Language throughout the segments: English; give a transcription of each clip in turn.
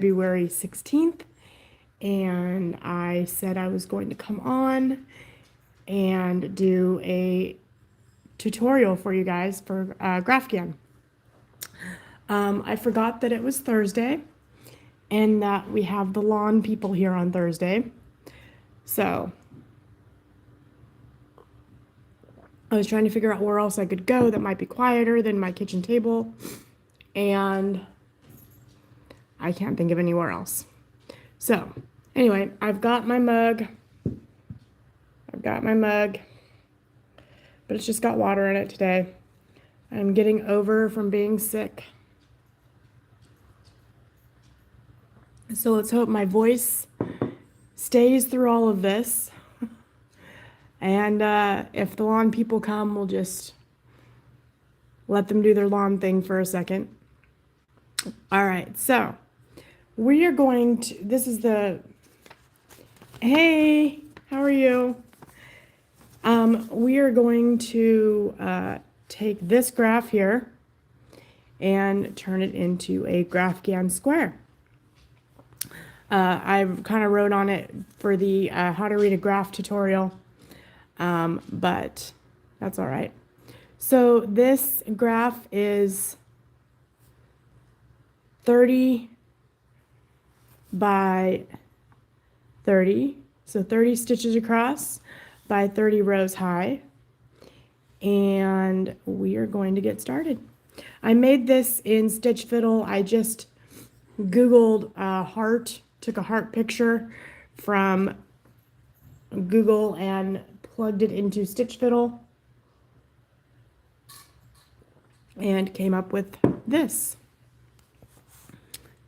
February 16th, and I said I was going to come on and do a tutorial for you guys for Graphghan. I forgot that it was Thursday and that we have the lawn people here on Thursday. So I was trying to figure out where else I could go that might be quieter than my kitchen table, and I can't think of anywhere else. So anyway, I've got my mug, but it's just got water in it today. I'm getting over from being sick. So let's hope my voice stays through all of this. And if the lawn people come, we'll just let them do their lawn thing for a second. All right, so we are going to, this is the, hey, how are you? We are going to take this graph here and turn it into a Graphghan square. I kind of wrote on it for the how to read a graph tutorial, but that's all right. So this graph is 30 by 30, so 30 stitches across by 30 rows high, and we are going to get started. I made this in Stitch Fiddle. I just Googled heart, took a heart picture from Google and plugged it into Stitch Fiddle and came up with this.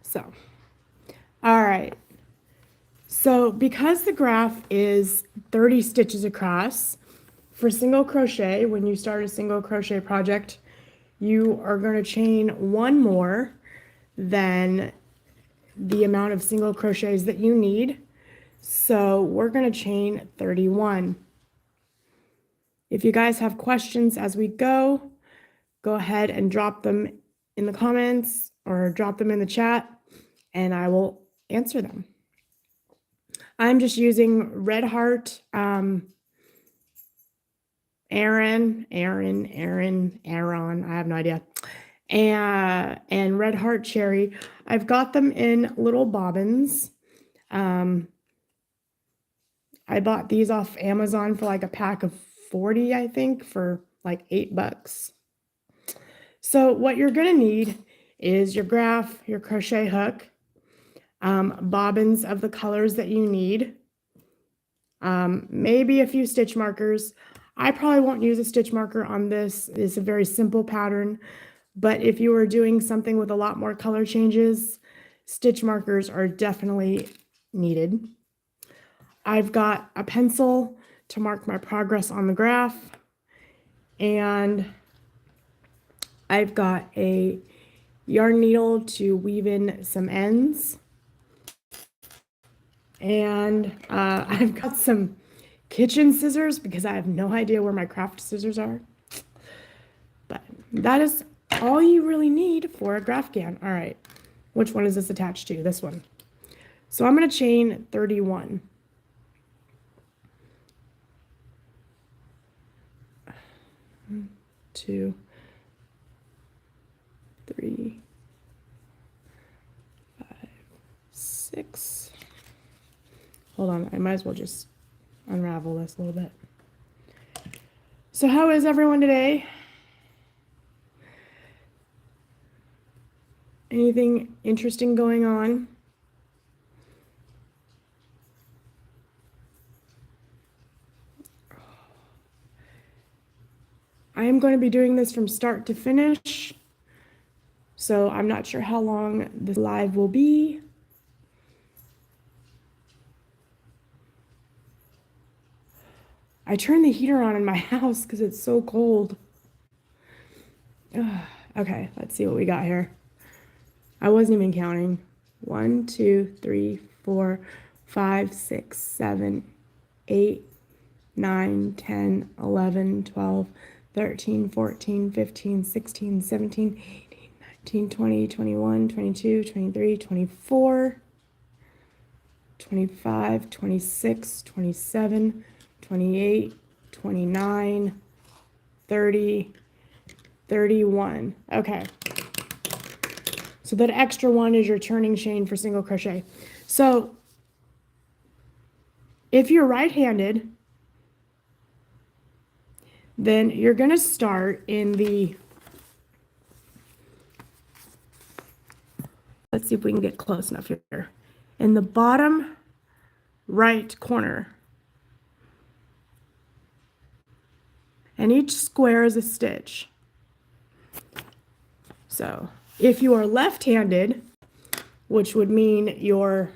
So, all right. So because the graph is 30 stitches across, for single crochet, when you start a single crochet project, you are going to chain one more than the amount of single crochets that you need. So we're going to chain 31. If you guys have questions as we go ahead and drop them in the comments or drop them in the chat, and I will answer them. I'm just using Red Heart, Aaron, I have no idea, and Red Heart Cherry. I've got them in little bobbins. I bought these off Amazon for like a pack of 40, I think, for like $8. So what you're gonna need is your graph, your crochet hook, bobbins of the colors that you need, maybe a few stitch markers. I probably won't use a stitch marker on this. It's a very simple pattern, but if you are doing something with a lot more color changes, stitch markers are definitely needed. I've got a pencil to mark my progress on the graph, and I've got a yarn needle to weave in some ends. And I've got some kitchen scissors because I have no idea where my craft scissors are. But that is all you really need for a Graphghan. All right, which one is this attached to? This one. So I'm going to chain 31. One, 2, 3, 5, 6. Hold on, I might as well just unravel this a little bit. So how is everyone today? Anything interesting going on? I am going to be doing this from start to finish, so I'm not sure how long this live will be. I turned the heater on in my house because it's so cold. Okay, let's see what we got here. I wasn't even counting. 1, 2, 3, 4, 5, 6, 7, 8, 9, 10, 11, 12, 13, 14, 15, 16, 17, 18, 19, 20, 21, 22, 23, 24, 25, 26, 27, 28, 29, 30, 31. Okay. So that extra one is your turning chain for single crochet. So if you're right-handed, then you're going to start in the, let's see if we can get close enough here, in the bottom right corner. And each square is a stitch. So if you are left-handed, which would mean your,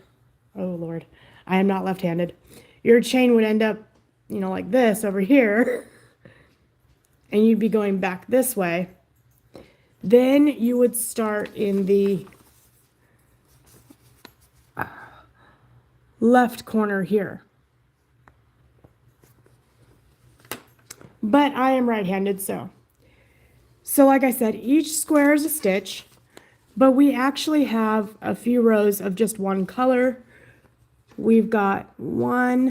oh Lord, I am not left-handed, your chain would end up, you know, like this over here, and you'd be going back this way. Then you would start in the left corner here. But I am right-handed, so like I said, each square is a stitch, but we actually have a few rows of just one color. We've got 1,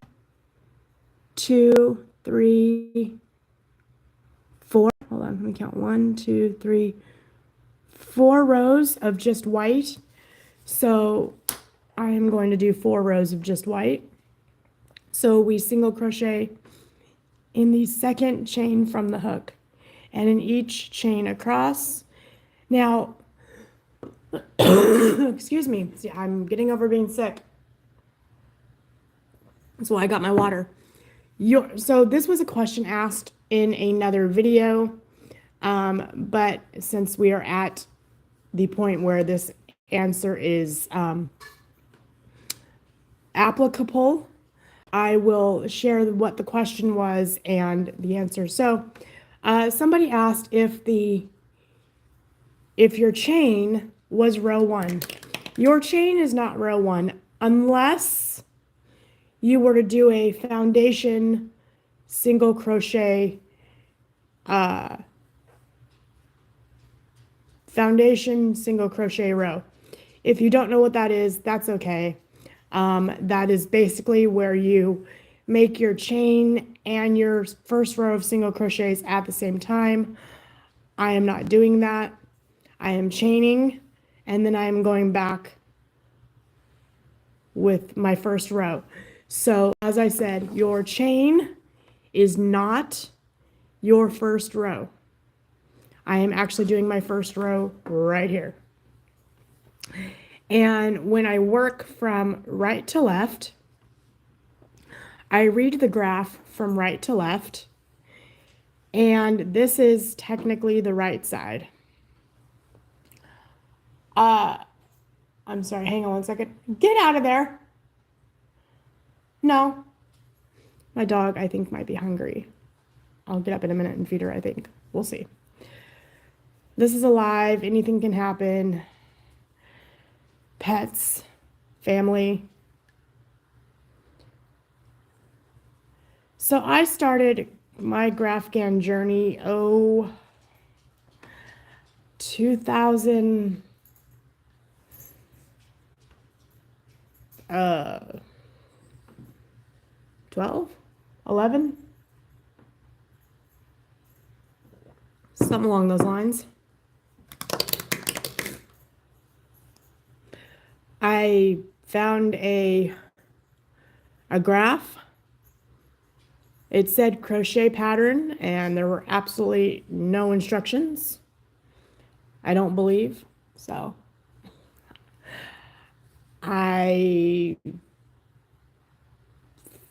2, 3, 4. Hold on, let me count. 1, 2, 3, 4 rows of just white. So I am going to do 4 rows of just white. So we single crochet in the second chain from the hook and in each chain across. Now, excuse me, see, I'm getting over being sick. That's why I got my water. So this was a question asked in another video, but since we are at the point where this answer is applicable, I will share what the question was and the answer. So somebody asked if your chain was row 1. Your chain is not row 1 unless you were to do a foundation single crochet row. If you don't know what that is, that's okay. That is basically where you make your chain and your first row of single crochets at the same time. I am not doing that. I am chaining, and then I am going back with my first row. So as I said, your chain is not your first row. I am actually doing my first row right here. And when I work from right to left, I read the graph from right to left, and this is technically the right side. I'm sorry, hang on one second. Get out of there. No. My dog, I think, might be hungry. I'll get up in a minute and feed her, I think. We'll see. This is alive. Anything can happen. Pets, family. So I started my Graphghan journey, 2012, 11, something along those lines. I found a graph. It said crochet pattern, and there were absolutely no instructions. I don't believe. So I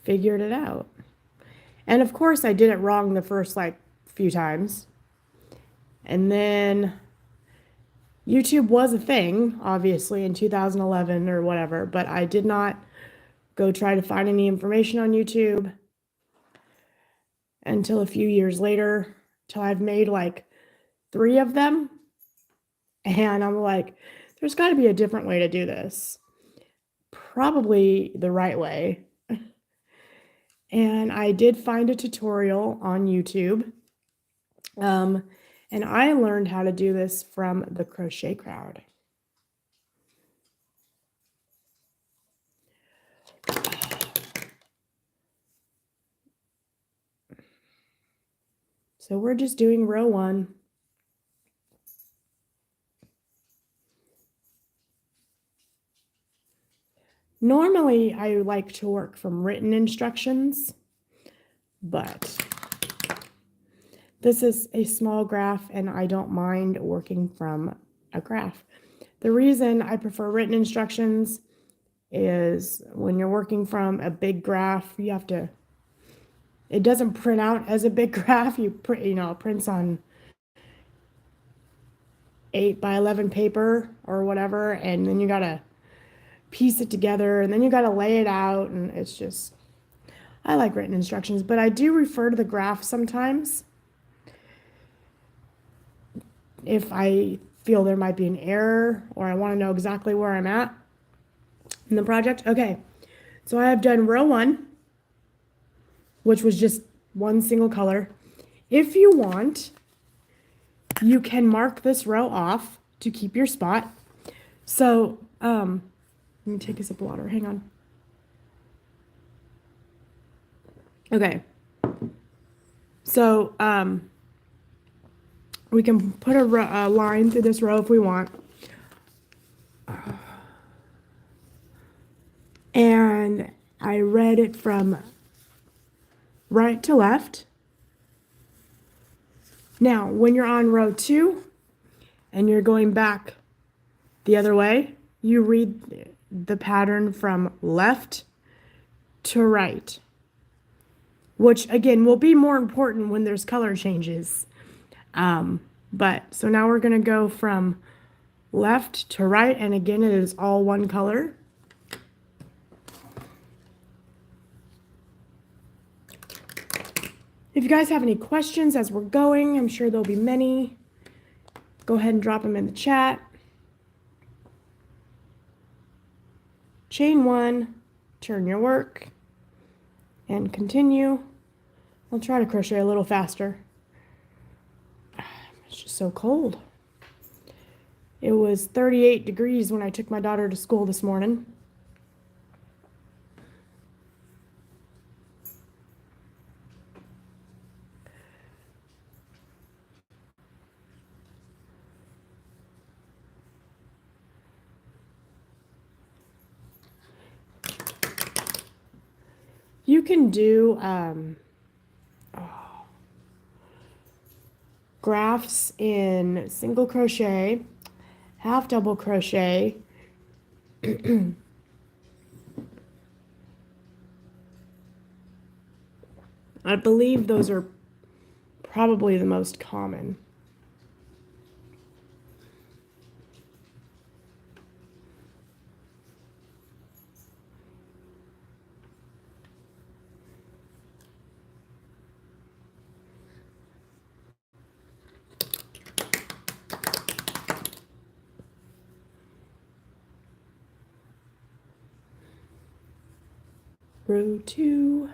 figured it out. And of course I did it wrong the first few times. And then YouTube was a thing, obviously, in 2011 or whatever, but I did not go try to find any information on YouTube until a few years later, till I've made 3 of them. And I'm like, there's got to be a different way to do this. Probably the right way. And I did find a tutorial on YouTube. And And I learned how to do this from the Crochet Crowd. So we're just doing row 1. Normally, I like to work from written instructions, but this is a small graph and I don't mind working from a graph. The reason I prefer written instructions is when you're working from a big graph, you have to, it doesn't print out as a big graph. You print, it prints on 8 by 11 paper or whatever, and then you gotta piece it together, and then you gotta lay it out, and it's just, I like written instructions, but I do refer to the graph sometimes if I feel there might be an error or I want to know exactly where I'm at in the project. Okay, so I have done row 1, which was just one single color. If you want, you can mark this row off to keep your spot. So, let me take a sip of water. Hang on. Okay. So, we can put a line through this row if we want. And I read it from right to left. Now, when you're on row 2 and you're going back the other way, you read the pattern from left to right, which again will be more important when there's color changes. But so now we're going to go from left to right, and again it is all one color. If you guys have any questions as we're going, I'm sure there'll be many. Go ahead and drop them in the chat. Chain 1, turn your work, and continue. I'll try to crochet a little faster. It's just so cold. It was 38 degrees when I took my daughter to school this morning. You can do graphs in single crochet, half double crochet, I believe those are probably the most common. Row 2.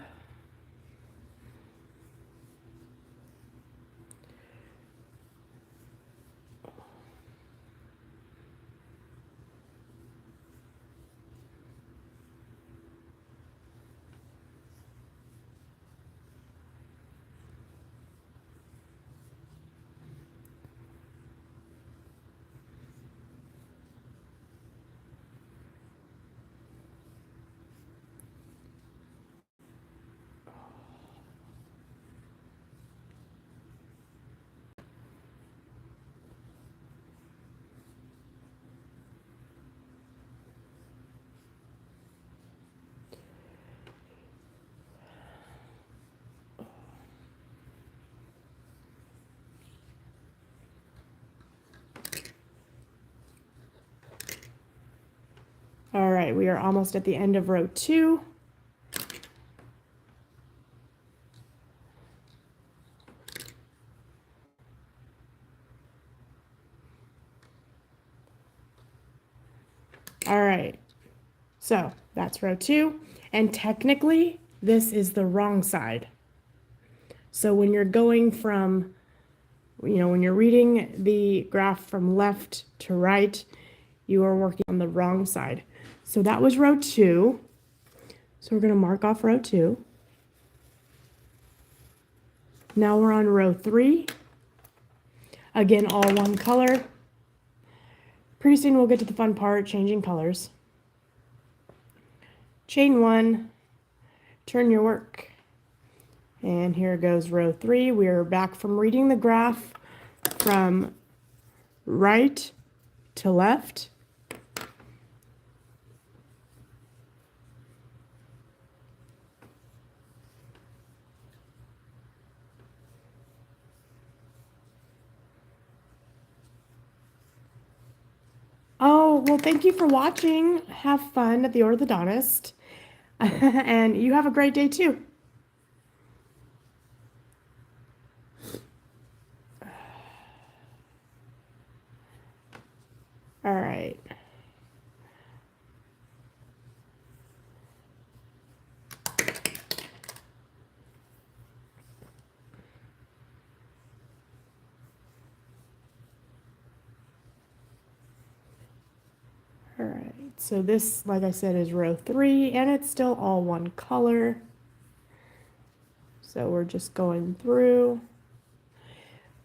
All right, we are almost at the end of row 2. All right, so that's row 2, and technically this is the wrong side. So when you're going from You know, when you're reading the graph from left to right, you are working on the wrong side. So that was row 2. So we're going to mark off row 2. Now we're on row 3. Again, all one color. Pretty soon we'll get to the fun part, changing colors. Chain 1, turn your work. And here goes row 3. We are back from reading the graph from right to left. Oh, well, thank you for watching. Have fun at the orthodontist. And you have a great day too. All right. All right. So this, like I said, is row 3, and it's still all one color. So we're just going through.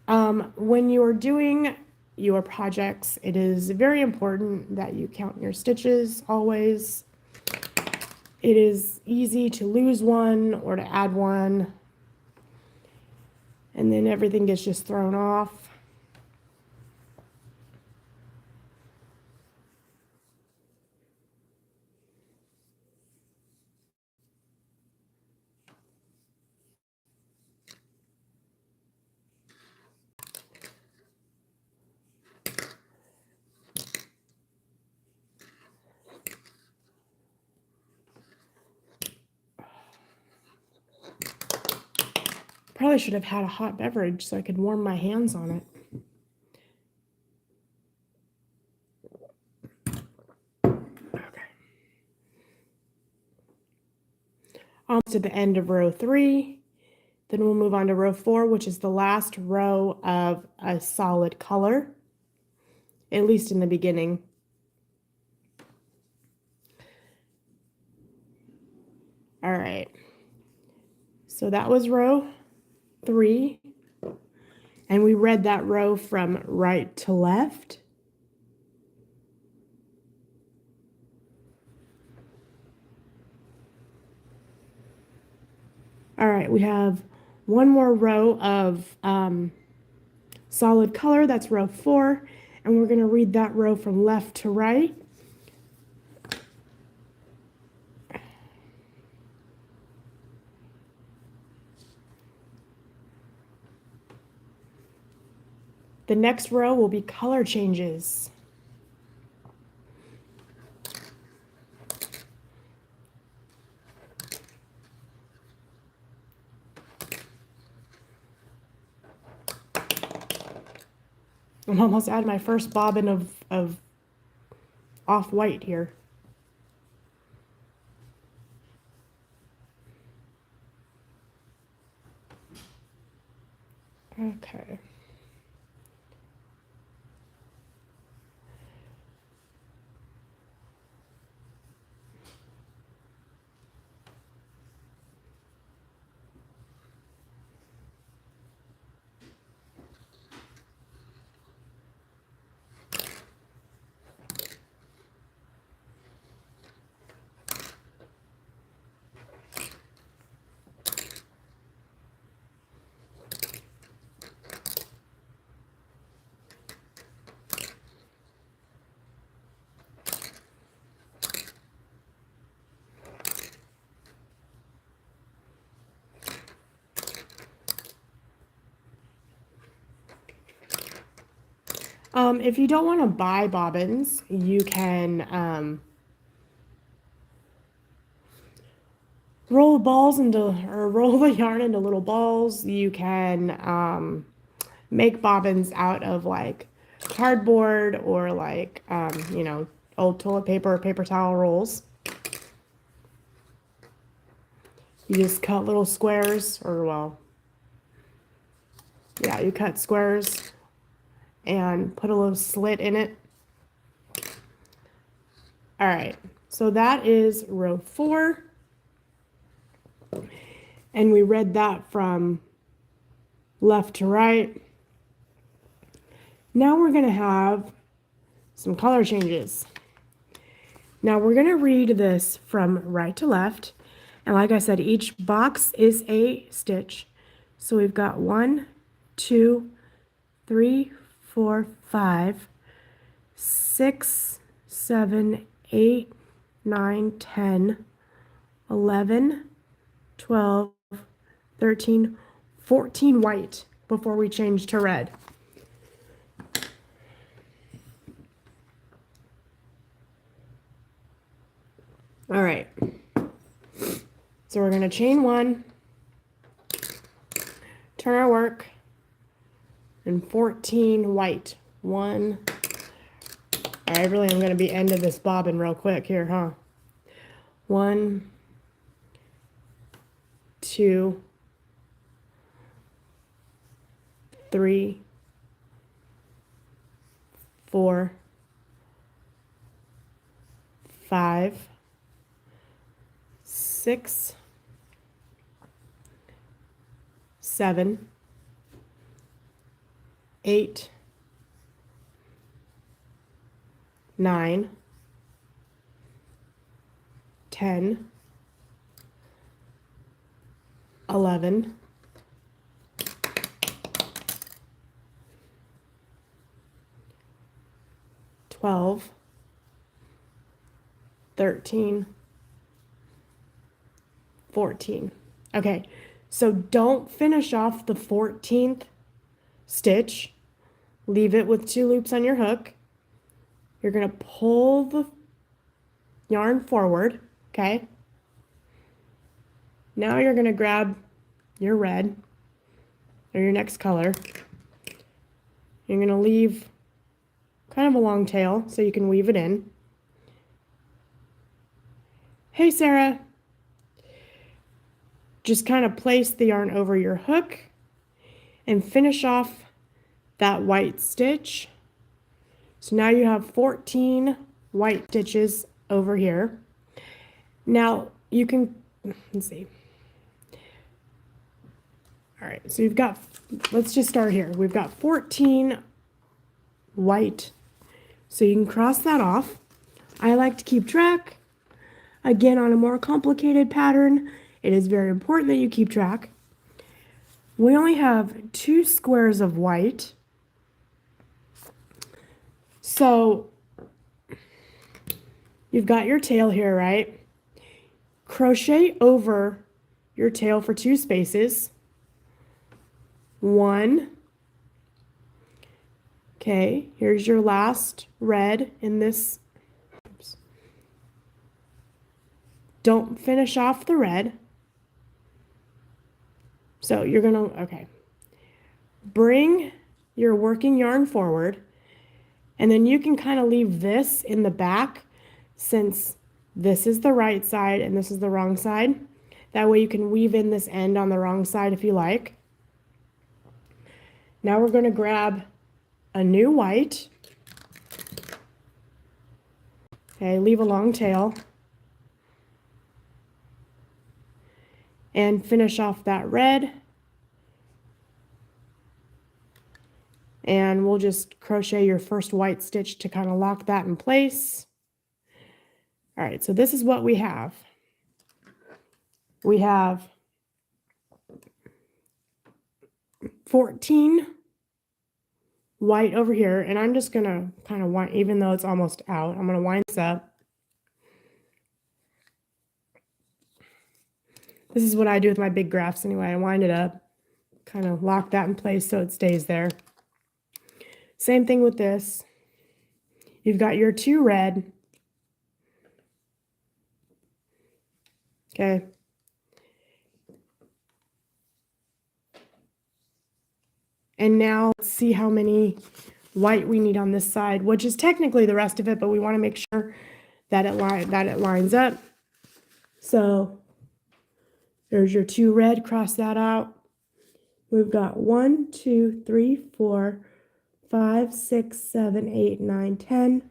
When you are doing your projects, it is very important that you count your stitches always. It is easy to lose one or to add one, and then everything gets just thrown off. Probably should have had a hot beverage so I could warm my hands on it. Okay. Almost to the end of row 3. Then we'll move on to row 4, which is the last row of a solid color, at least in the beginning. All right. So that was row 3. And we read that row from right to left. All right, we have one more row of solid color. That's row 4. And we're going to read that row from left to right. The next row will be color changes. I'm almost out of my first bobbin of off-white here. Okay. If you don't want to buy bobbins, you can roll the yarn into little balls. You can make bobbins out of like cardboard or like you know, old toilet paper or paper towel rolls. You just cut little squares, or well, Yeah, you cut squares and put a little slit in it. All right, so that is row 4. And we read that from left to right. Now we're going to have some color changes. Now we're going to read this from right to left. And like I said, each box is a stitch. So we've got 1, 2, 3, 4, 5, 6, 7, 8, 9, 10, 11, 12, 13, 14 white before we change to red. All right. So we're going to chain 1, turn our work, and 14 white. 1. I really am going to be end of this bobbin real quick here, huh? 1, 2, 3, 4, 5, 6, 7, 8, 9, 10, 11, 12, 13, 14. Okay, so don't finish off the 14th stitch. Leave it with 2 loops on your hook. You're going to pull the yarn forward, okay? Now you're going to grab your red or your next color. You're going to leave kind of a long tail so you can weave it in. Hey, Sarah. Just kind of place the yarn over your hook and finish off that white stitch. So now you have 14 white stitches over here. Now you can, let's see. All right, so you've got, let's just start here. We've got 14 white. So you can cross that off. I like to keep track. Again, on a more complicated pattern, it is very important that you keep track. We only have 2 squares of white. So you've got your tail here, right? Crochet over your tail for 2 spaces. 1. Okay, here's your last red in this. Oops. Don't finish off the red. So you're gonna, okay. Bring your working yarn forward, and then you can kind of leave this in the back since this is the right side and this is the wrong side. That way you can weave in this end on the wrong side if you like. Now we're going to grab a new white. Okay, leave a long tail. And finish off that red. And we'll just crochet your first white stitch to kind of lock that in place. All right, so this is what we have. We have 14 white over here, and I'm just going to kind of wind, even though it's almost out, I'm going to wind this up. This is what I do with my big graphs anyway. I wind it up, kind of lock that in place so it stays there. Same thing with this. You've got your 2 red. Okay. And now let's see how many white we need on this side, which is technically the rest of it, but we want to make sure that it lines up. So there's your 2 red, cross that out. We've got 1, 2, 3, 4, 5, 6, 7, 8, 9, 10.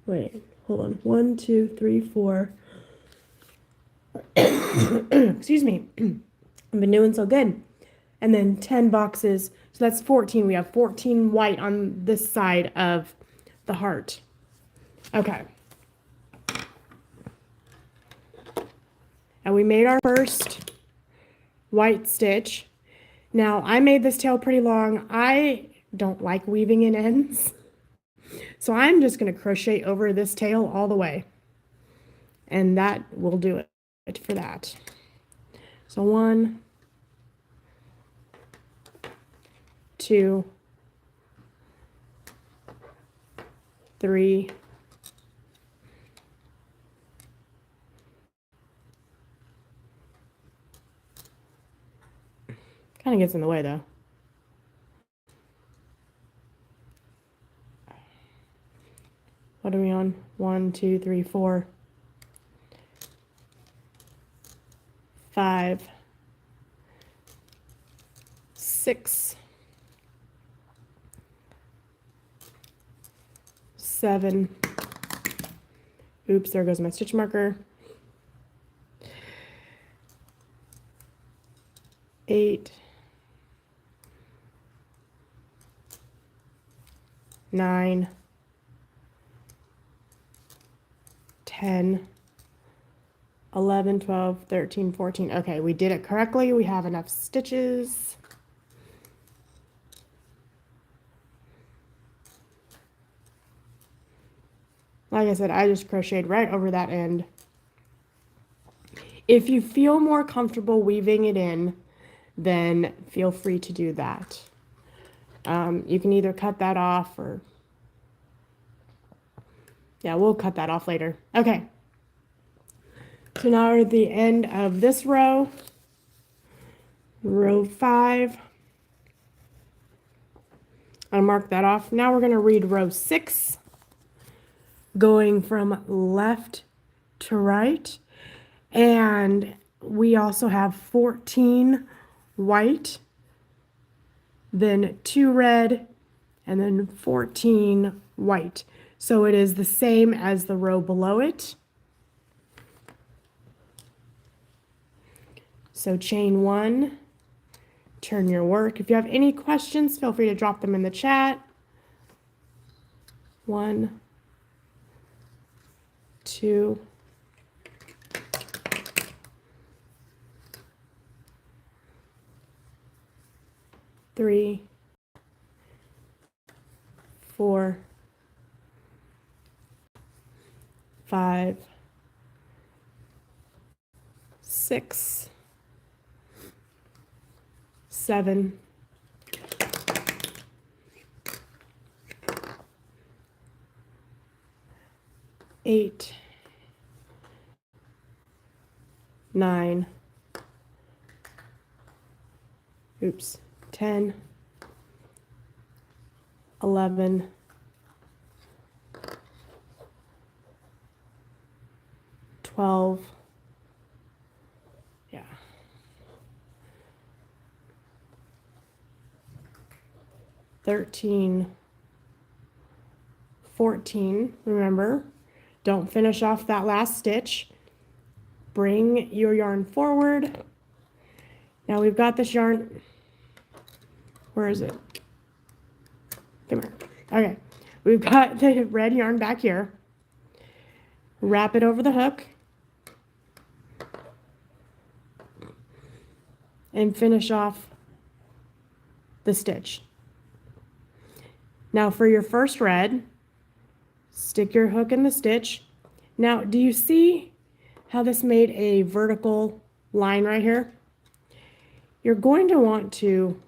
Wait, hold on. 1, 2, 3, 4. Excuse me. I've been doing so good. And then 10 boxes. So that's 14. We have 14 white on this side of the heart. Okay. And we made our first white stitch. Now, I made this tail pretty long. I don't like weaving in ends. So I'm just going to crochet over this tail all the way. And that will do it for that. So 1, 2, 3, 4. Kind of gets in the way though. What are we on? 1, 2, 3, 4, 5, 6, 7. Oops, there goes my stitch marker. 8, 9, 10, 11, 12, 13, 14. Okay, we did it correctly. We have enough stitches. Like I said, I just crocheted right over that end. If you feel more comfortable weaving it in, then feel free to do that. You can either cut that off or, yeah, we'll cut that off later. Okay. So now we're at the end of this row, row 5. I'll mark that off. Now we're going to read row 6, going from left to right. And we also have 14 white, then 2 red, and then 14 white. So it is the same as the row below it. So chain 1, turn your work. If you have any questions, feel free to drop them in the chat. 1, 2, 3, 4, 5, 6, 7, 8, 9, oops, 10, 11, 12, yeah, 13, 14. Remember, don't finish off that last stitch. Bring your yarn forward. Now we've got this yarn. Where is it? Come here. Okay, we've got the red yarn back here. Wrap it over the hook. And finish off the stitch. Now for your first red, stick your hook in the stitch. Now, do you see how this made a vertical line right here? You're going to want to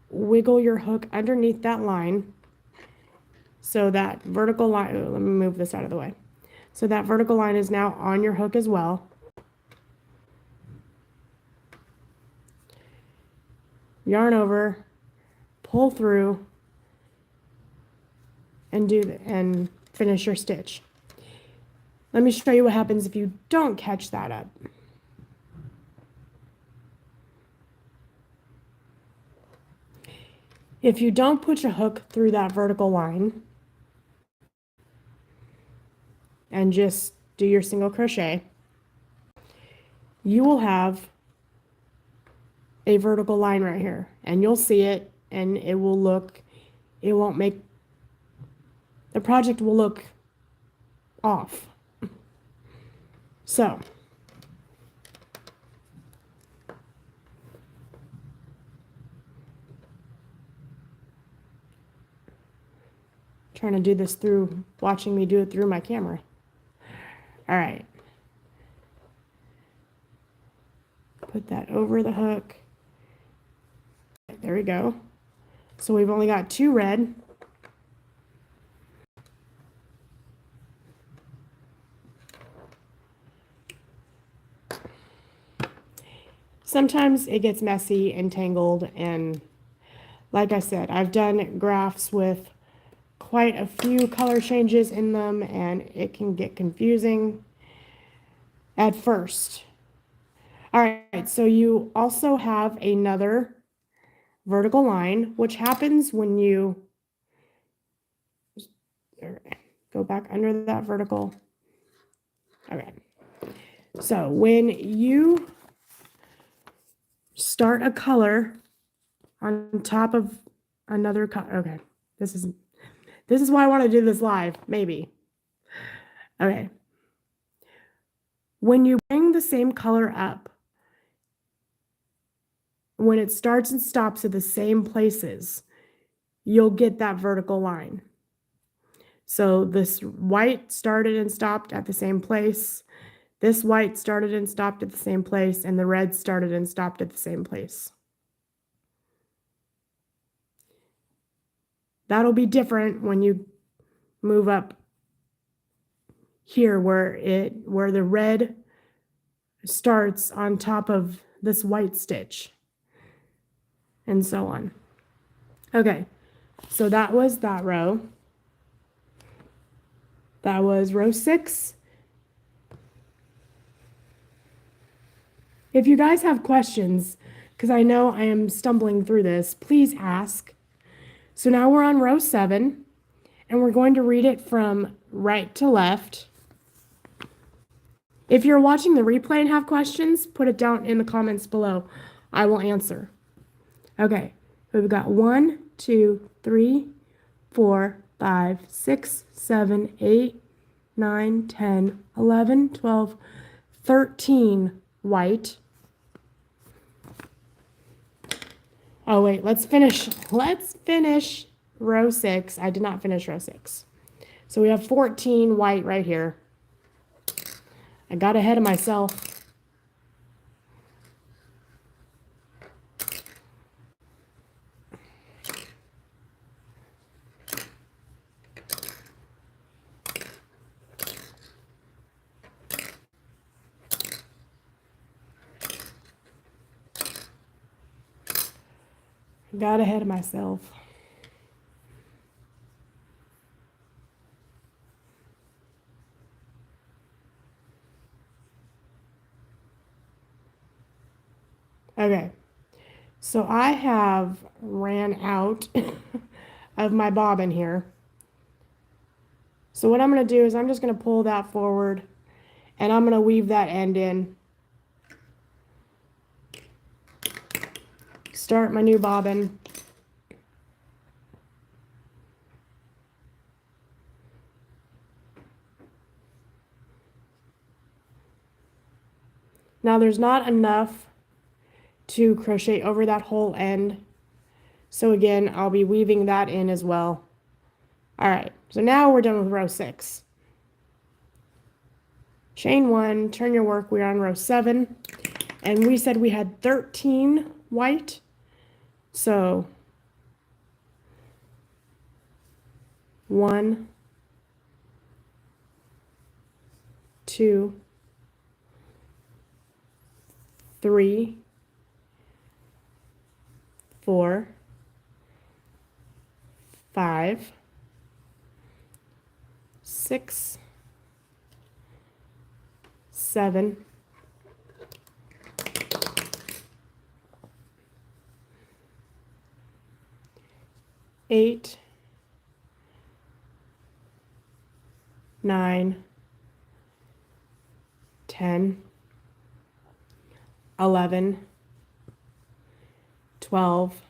wiggle your hook underneath that line so that vertical line, let me move this out of the way. So that vertical line is now on your hook as well. Yarn over, pull through, and finish your stitch. Let me show you what happens if you don't catch that up. If you don't put your hook through that vertical line and just do your single crochet, you will have a vertical line right here, and you'll see it, and it won't make, the project will look off. So trying to do this through watching me do it through my camera. All right. Put that over the hook. There we go. So we've only got 2 red. Sometimes it gets messy and tangled, and like I said, I've done graphs with quite a few color changes in them, and it can get confusing at first. All right, so you also have another vertical line, which happens when you go back under that vertical. Okay, so when you start a color on top of another color, okay, this is why I want to do this live, maybe. Okay, when you bring the same color up, when it starts and stops at the same places, you'll get that vertical line. So this white started and stopped at the same place. This white started and stopped at the same place, and the red started and stopped at the same place. That'll be different when you move up here where the red starts on top of this white stitch, and so on. Okay, so that was that row. That was row 6. If you guys have questions, because I know I am stumbling through this, please ask. So now we're on row 7, and we're going to read it from right to left. If you're watching the replay and have questions, put it down in the comments below. I will answer. Okay, we've got 1, 2, 3, 4, 5, 6, 7, 8, 9, 10, 11, 12, 13 white. Oh wait, let's finish row 6. I did not finish row 6. So we have 14 white right here. I got ahead of myself. Got ahead of myself. Okay, so I have ran out of my bobbin here. So what I'm going to do is I'm just going to pull that forward, and I'm going to weave that end in. Start my new bobbin. Now there's not enough to crochet over that whole end. So again, I'll be weaving that in as well. All right, so now we're done with row 6. Chain 1, turn your work, we're on row 7. And we said we had 13 white. So 1, 2, 3, 4, 5, 6, 7, 8, 9, 10, 11, 12,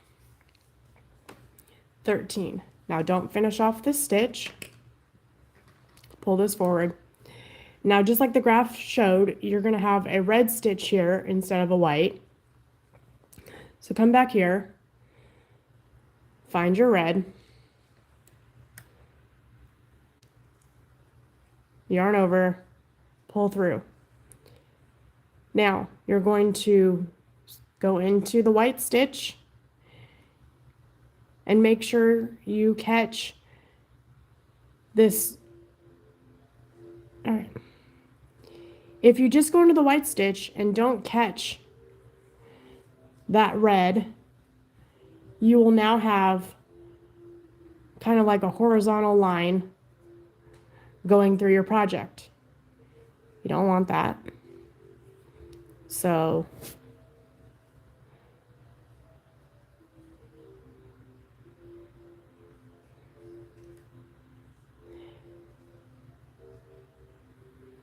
13. Now don't finish off this stitch. Pull this forward. Now, just like the graph showed, you're going to have a red stitch here instead of a white. So come back here, find your red, yarn over, pull through. Now, you're going to go into the white stitch and make sure you catch this. All right. If you just go into the white stitch and don't catch that red, you will now have kind of like a horizontal line going through your project. You don't want that. So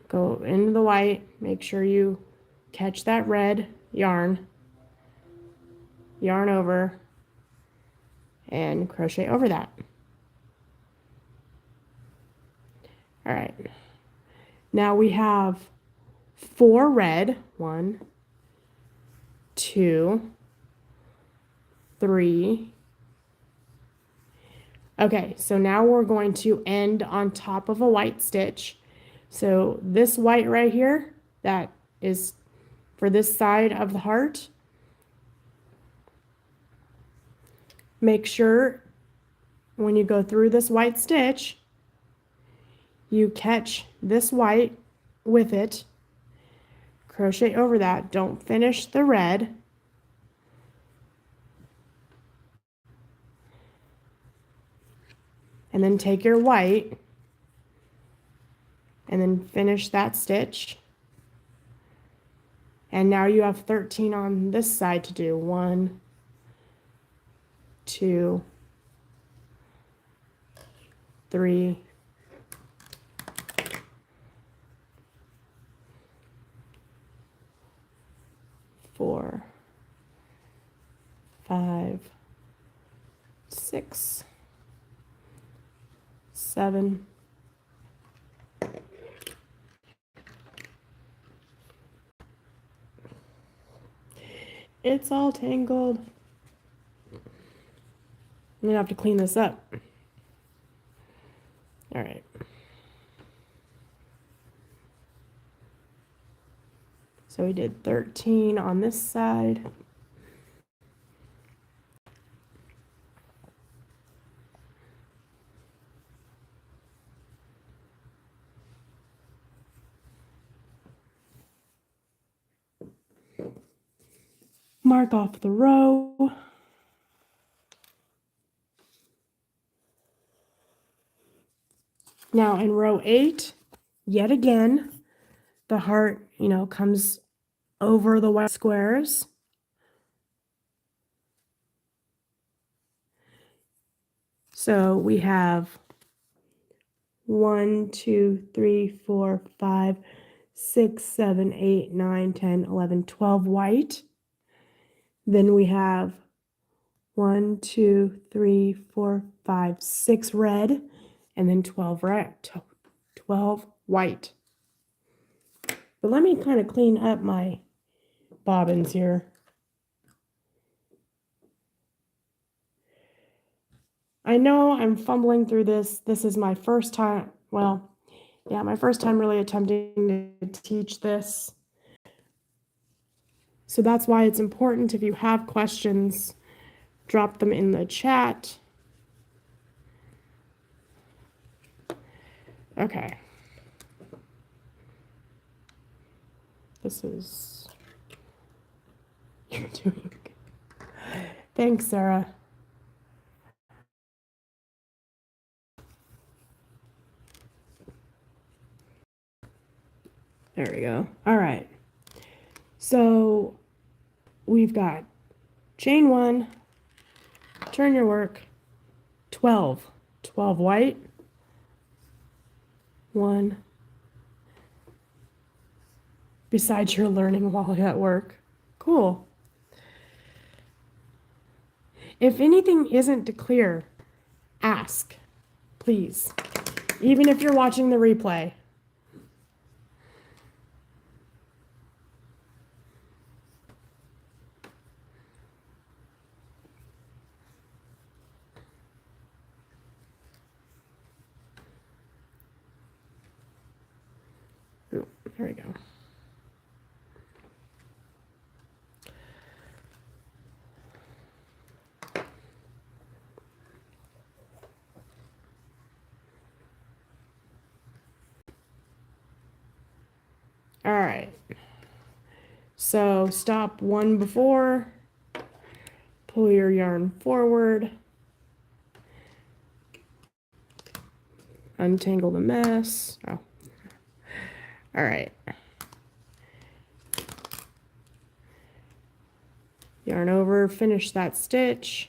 go into the white, make sure you catch that red yarn, yarn over, and crochet over that. All right. Now we have 4 red. 1, 2, 3. Okay, so now we're going to end on top of a white stitch. So this white right here, that is for this side of the heart. Make sure when you go through this white stitch, you catch this white with it, crochet over that. Don't finish the red. And then take your white and then finish that stitch. And now you have 13 on this side to do. 1, 2, 3, 4, 5, 6, 7, 8. It's all tangled. I'm gonna have to clean this up. All right. So we did 13 on this side. Mark off the row. Now in row 8, yet again, the heart, comes over the white squares. So we have 1, 2, 3, 4, 5, 6, 7, 8, 9, 10, 11, 12 white. Then we have 1, 2, 3, 4, 5, 6 red, and then 12 red, 12 white. But let me kind of clean up my bobbins here. I know I'm fumbling through this. This is my first time, my first time really attempting to teach this. So that's why it's important, if you have questions, drop them in the chat. Okay. This is, you're doing good. Thanks, Sarah. There we go. All right. So we've got chain 1, turn your work, 12 white, 1, besides you're learning while you're at work. Cool. If anything isn't clear, ask, please, even if you're watching the replay. Ooh, there we go. All right. So stop one before, pull your yarn forward, untangle the mess. Oh. All right. Yarn over, finish that stitch.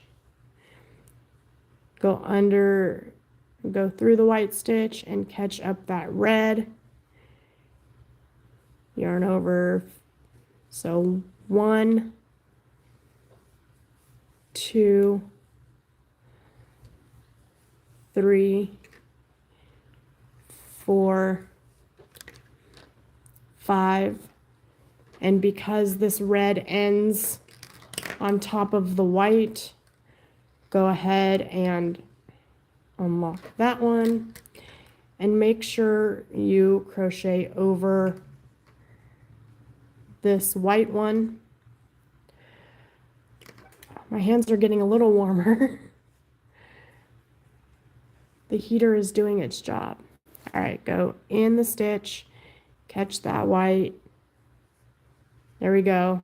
Go under, go through the white stitch and catch up that red. Yarn over, so 1, 2, 3, 4, 5, and because this red ends on top of the white, go ahead and unlock that one and make sure you crochet over this white one. My hands are getting a little warmer. The heater is doing its job. All right, go in the stitch, catch that white. There we go.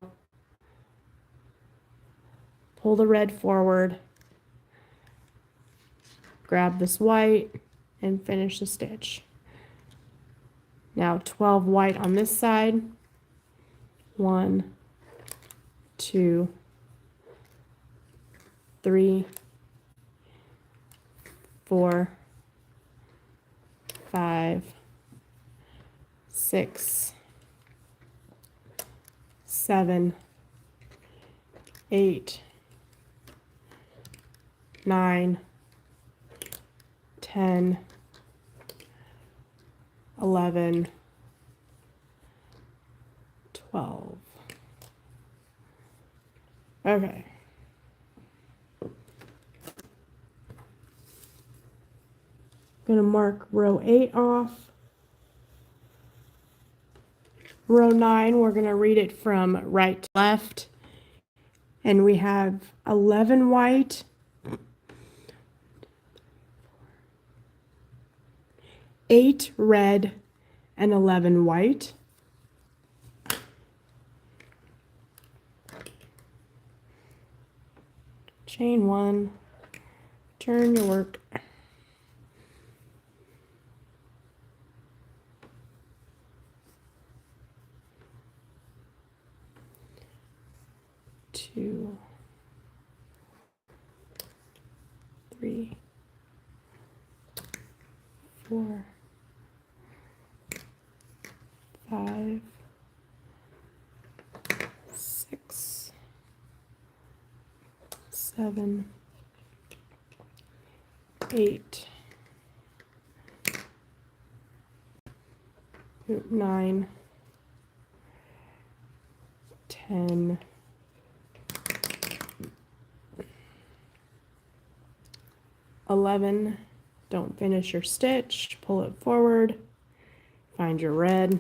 Pull the red forward, grab this white, and finish the stitch. Now 12 white on this side. 1, 2, 3, 4, 5, 6, 7, 8, 9, 10, 11, 12. Okay. Gonna mark row 8 off. Row 9, we're gonna read it from right to left. And we have 11 white, 8 red, and 11 white. Chain 1, turn your work. Two, 3, 4, 5, 6, 7, 8, 9, 10, 11. Don't finish your stitch, pull it forward, find your red,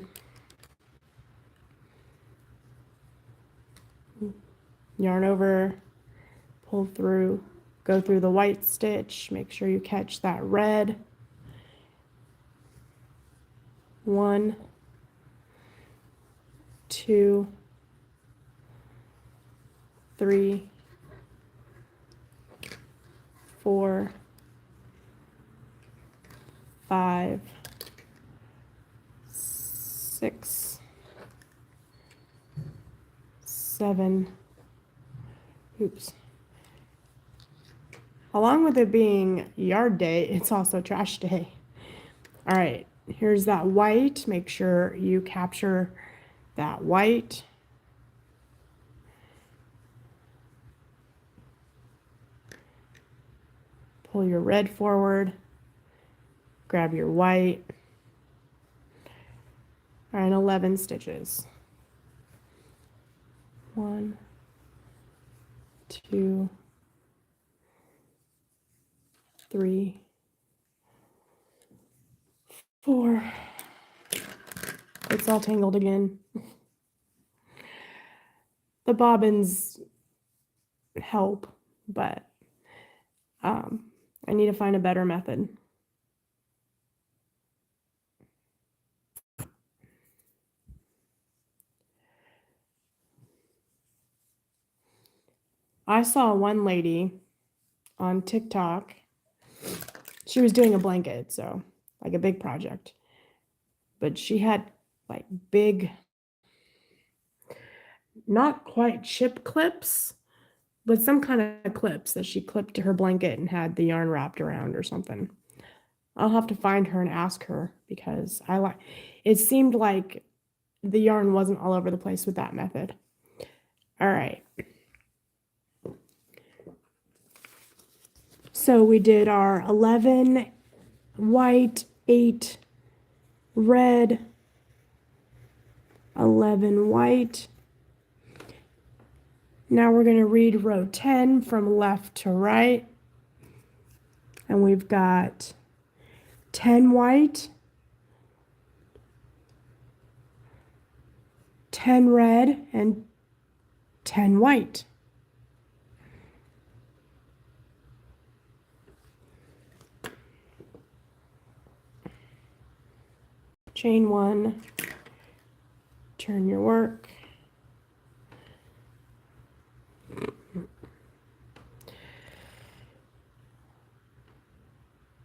yarn over, pull through, go through the white stitch, make sure you catch that red. 1, 2, 3, 4, 5, 6, 7, along with it being yard day, it's also trash day. All right, here's that white. Make sure you capture that white. Pull your red forward. Grab your white. All right, 11 stitches. 1, 2, 3, 4. It's all tangled again. The bobbins help, but I need to find a better method. I saw one lady on TikTok. She was doing a blanket, so like a big project. But she had like big, not quite chip clips, but some kind of clips that she clipped to her blanket and had the yarn wrapped around or something. I'll have to find her and ask her because it seemed like the yarn wasn't all over the place with that method. All right. So we did our 11 white, 8 red, 11 white. Now we're going to read row 10 from left to right. And we've got 10 white, 10 red, and 10 white. Chain 1, turn your work.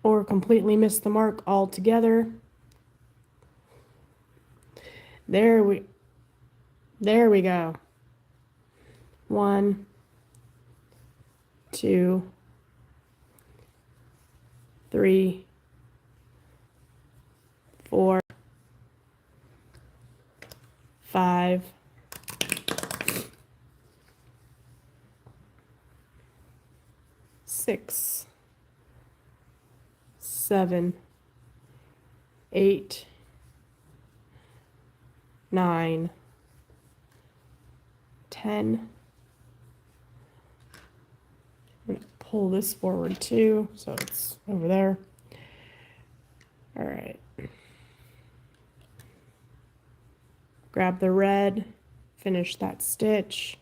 Or completely miss the mark altogether. There we go. 1, 2, 3, 4, 5, 6, 7, 8, 9, 10. I'm going to pull this forward too, so it's over there. All right. Grab the red, finish that stitch,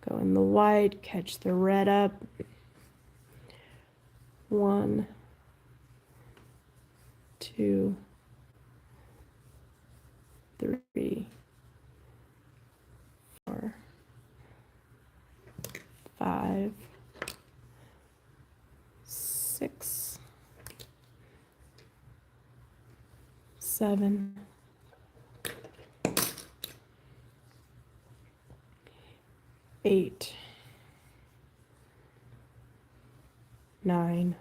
go in the white, catch the red up. 1, 2, 3, 4, 5, 6, 7, 8, 9.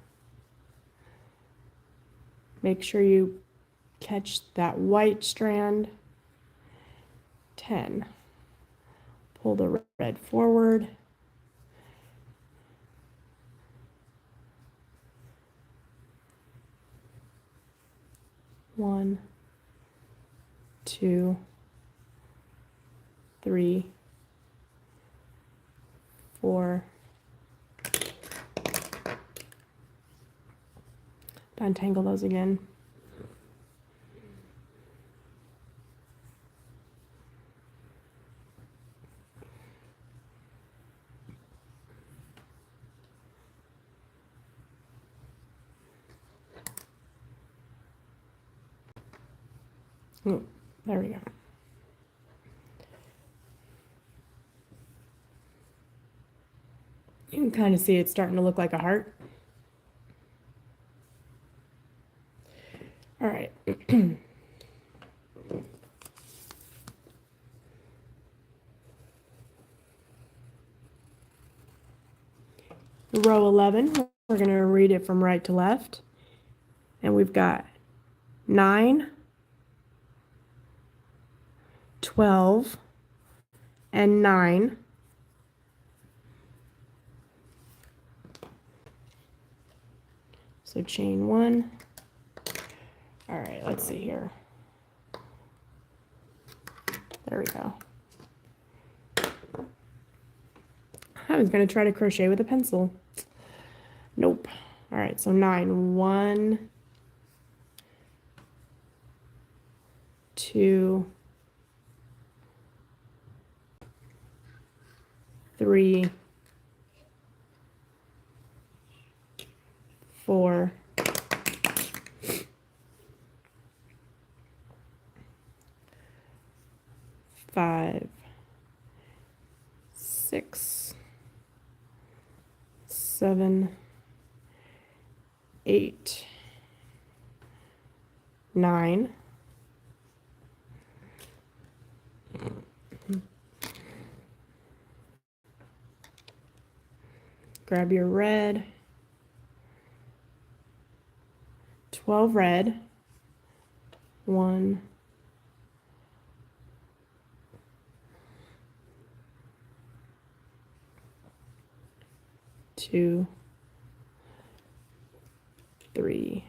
Make sure you catch that white strand. 10. Pull the red forward. 1, 2, 3, 4. Untangle those again. Oh, there we go. You can kind of see it's starting to look like a heart. All right. row 11, we're going to read it from right to left. And we've got 9, 12, and 9. So chain 1. All right, let's see here. There we go. I was going to try to crochet with a pencil. Nope. All right, so 9. 1, 2, 3, 4, 5, 6, 7, 8, 9. Grab your red. 12 red. 1, 2, 3,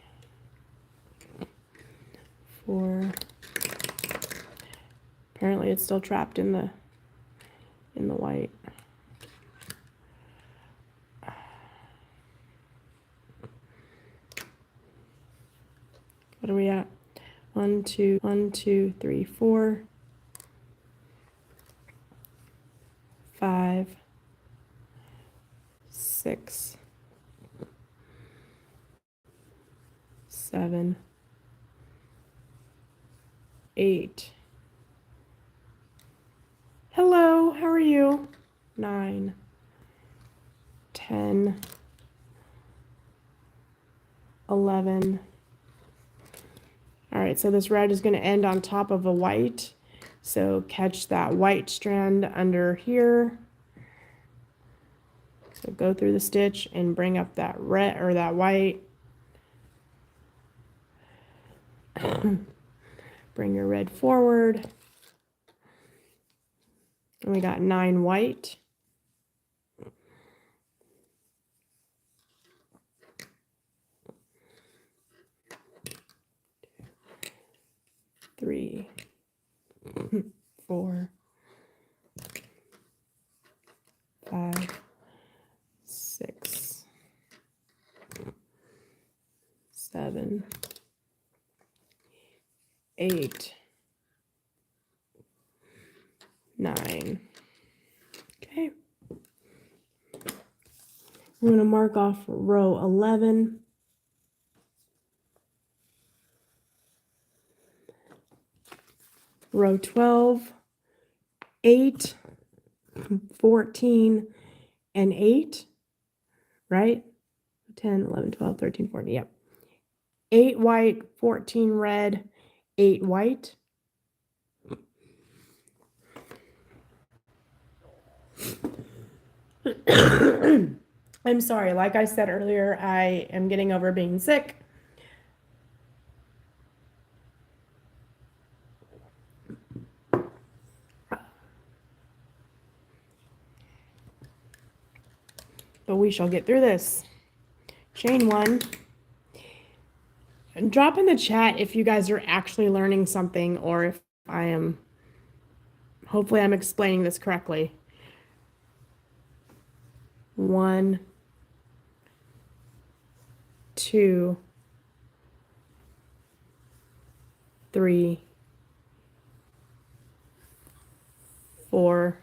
4. Apparently it's still trapped in the white. What are we at? 1, 2, 3, 4, 5, 6, 7, 8. Hello, how are you? 9, 10, 11. All right, so this red is going to end on top of a white. So catch that white strand under here. So go through the stitch and bring up that red or that white. Bring your red forward. And we got 9 white. Three, 4, 5, 6, 7, 8, 9. Okay. We're going to mark off row 11. Row 12, 8, 14, and 8, right? 10, 11, 12, 13, 14, yep. 8 white, 14 red, 8 white. I'm sorry, like I said earlier, I am getting over being sick. But we shall get through this. Chain 1. Drop in the chat if you guys are actually learning something or if I am, hopefully I'm explaining this correctly. 1, 2, 3, 4,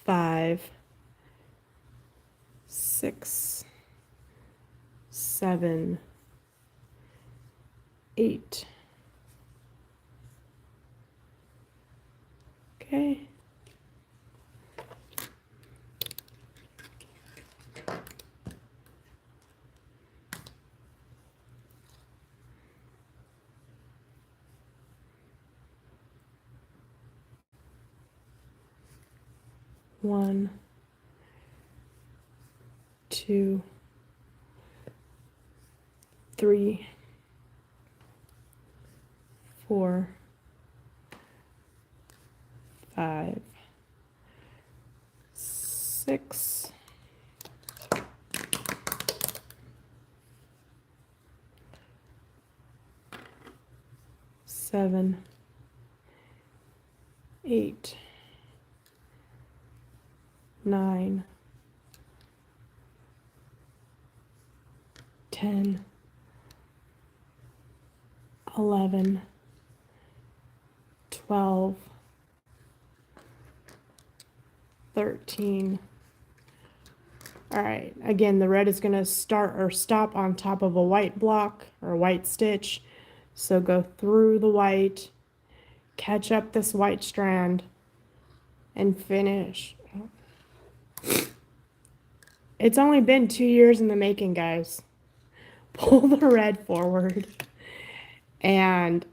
5, 6, 7, 8. Okay. 1, 2, 3, 4, 5, 6, 7, 8, 9, 10, 11, 12, 13. All right, again, the red is going to start or stop on top of a white block or white stitch. So go through the white, catch up this white strand, and finish. It's only been 2 years in the making, guys. Pull the red forward and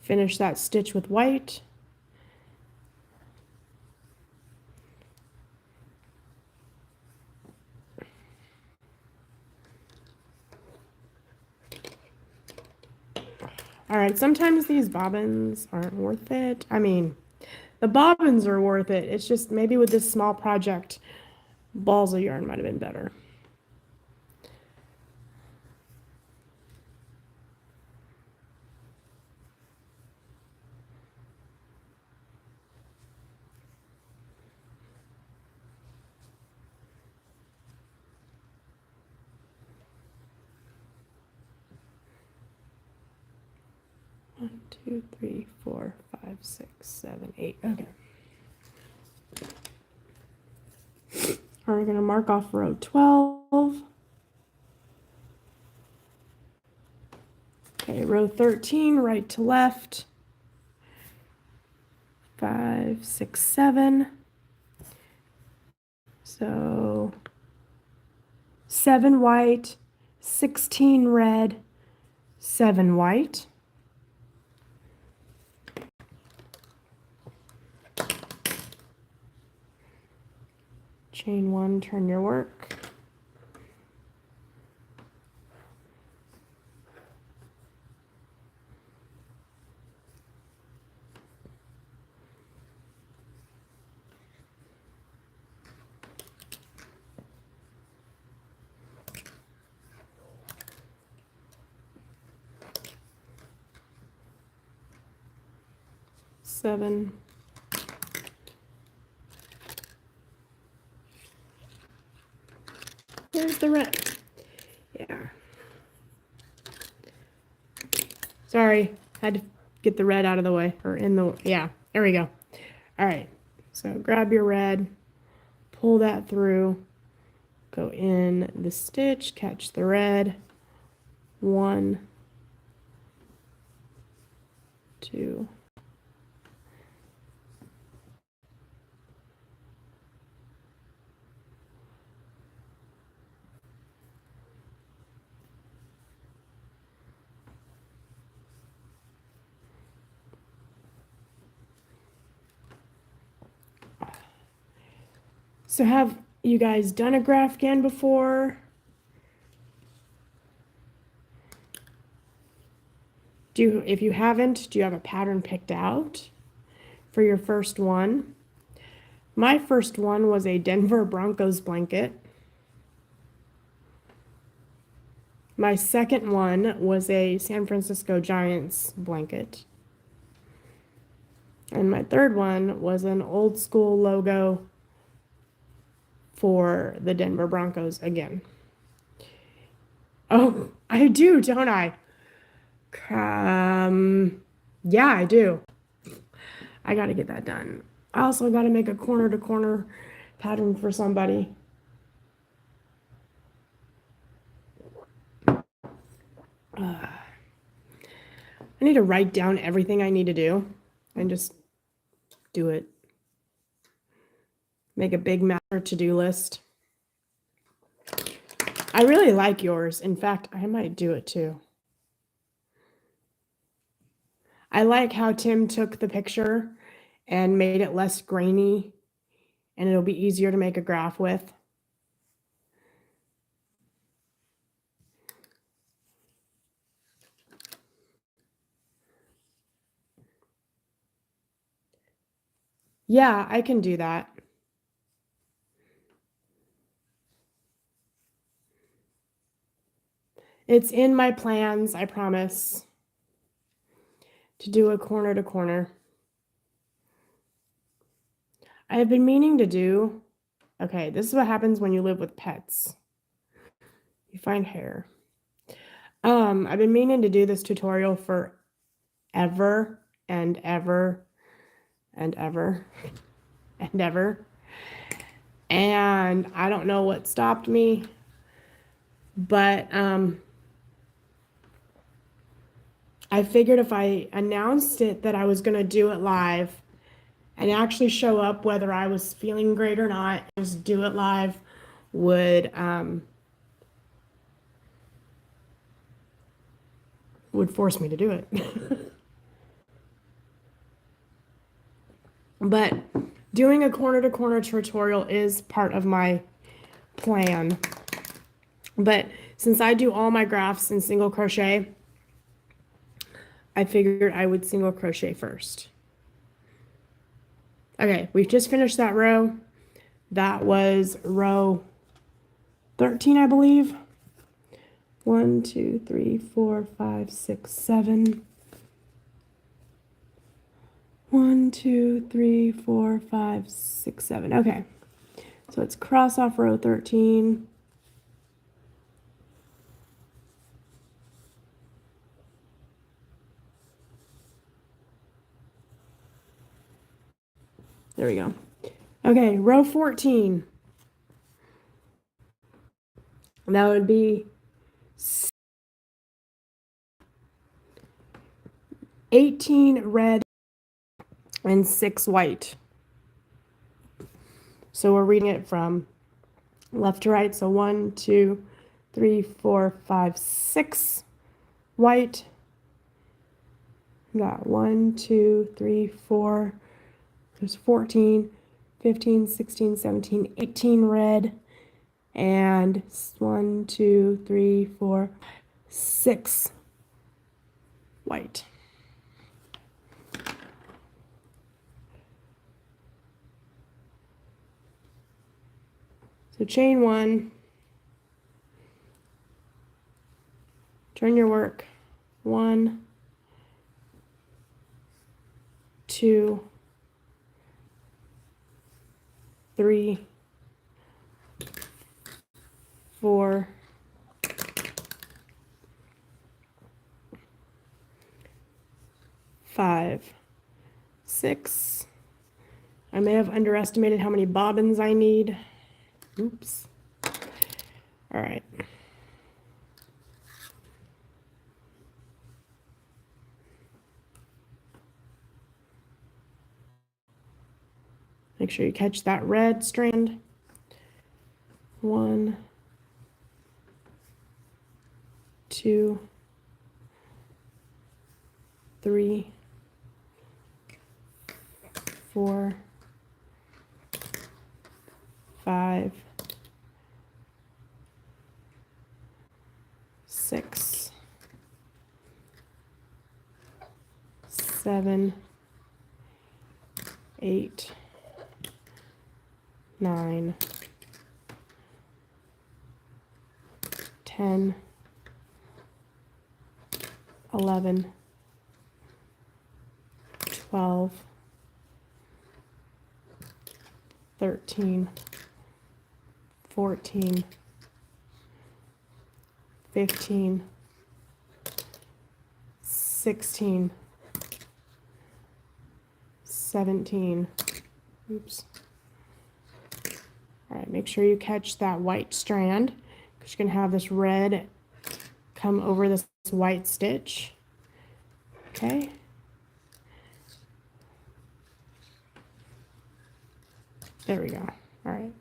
finish that stitch with white. All right, sometimes these bobbins aren't worth it. I mean, the bobbins are worth it. It's just maybe with this small project, balls of yarn might have been better. One, 2, 3, 4, 5, 6, 7, 8. Okay. We're going to mark off row 12. Okay, row 13, right to left. 5, 6, 7. So 7 white, 16 red, 7 white. Chain 1, turn your work. Seven. Where's the red? Yeah. Sorry, had to get the red out of the way, or in the, yeah, there we go. All right, so grab your red, pull that through, go in the stitch, catch the red. 1, 2, so have you guys done a Graphghan before? If you haven't, do you have a pattern picked out for your first one? My first one was a Denver Broncos blanket. My second one was a San Francisco Giants blanket. And my third one was an old school logo for the Denver Broncos again. Oh, I do, don't I? Yeah, I do. I got to get that done. I also got to make a corner to corner pattern for somebody. I need to write down everything I need to do and just do it. Make a big master to-do list. I really like yours. In fact, I might do it too. I like how Tim took the picture and made it less grainy, and it'll be easier to make a graph with. Yeah, I can do that. It's in my plans, I promise, to do a corner to corner. I have been meaning to do, okay, this is what happens when you live with pets. You find hair. I've been meaning to do this tutorial for ever and ever and ever and ever. And I don't know what stopped me, but I figured if I announced it that I was going to do it live and actually show up whether I was feeling great or not, just do it live would force me to do it. But doing a corner to corner tutorial is part of my plan. But since I do all my graphs in single crochet, I figured I would single crochet first. Okay, we've just finished that row. That was row 13, I believe. 1, 2, 3, 4, 5, 6, 7. 1, 2, 3, 4, 5, 6, 7. Okay, so let's cross off row 13. There we go. Okay, row 14. And that would be 18 red and 6 white. So we're reading it from left to right. So 1, 2, 3, 4, 5, 6 white. We got 1, 2, 3, 4. There's 14, 15, 16, 17, 18 red. And 1, 2, 3, 4, 6 white. So chain 1, turn your work 1, 2, 3, 4, 5, 6. I may have underestimated how many bobbins I need. Oops. All right. Make sure you catch that red strand. 1, 2, 3, 4, 5, 6, 7, 8, 9, 10, 11, 12, 13, 14, 15, 16, 17. Oops. All right, make sure you catch that white strand because you're going to have this red come over this white stitch. Okay. There we go. All right.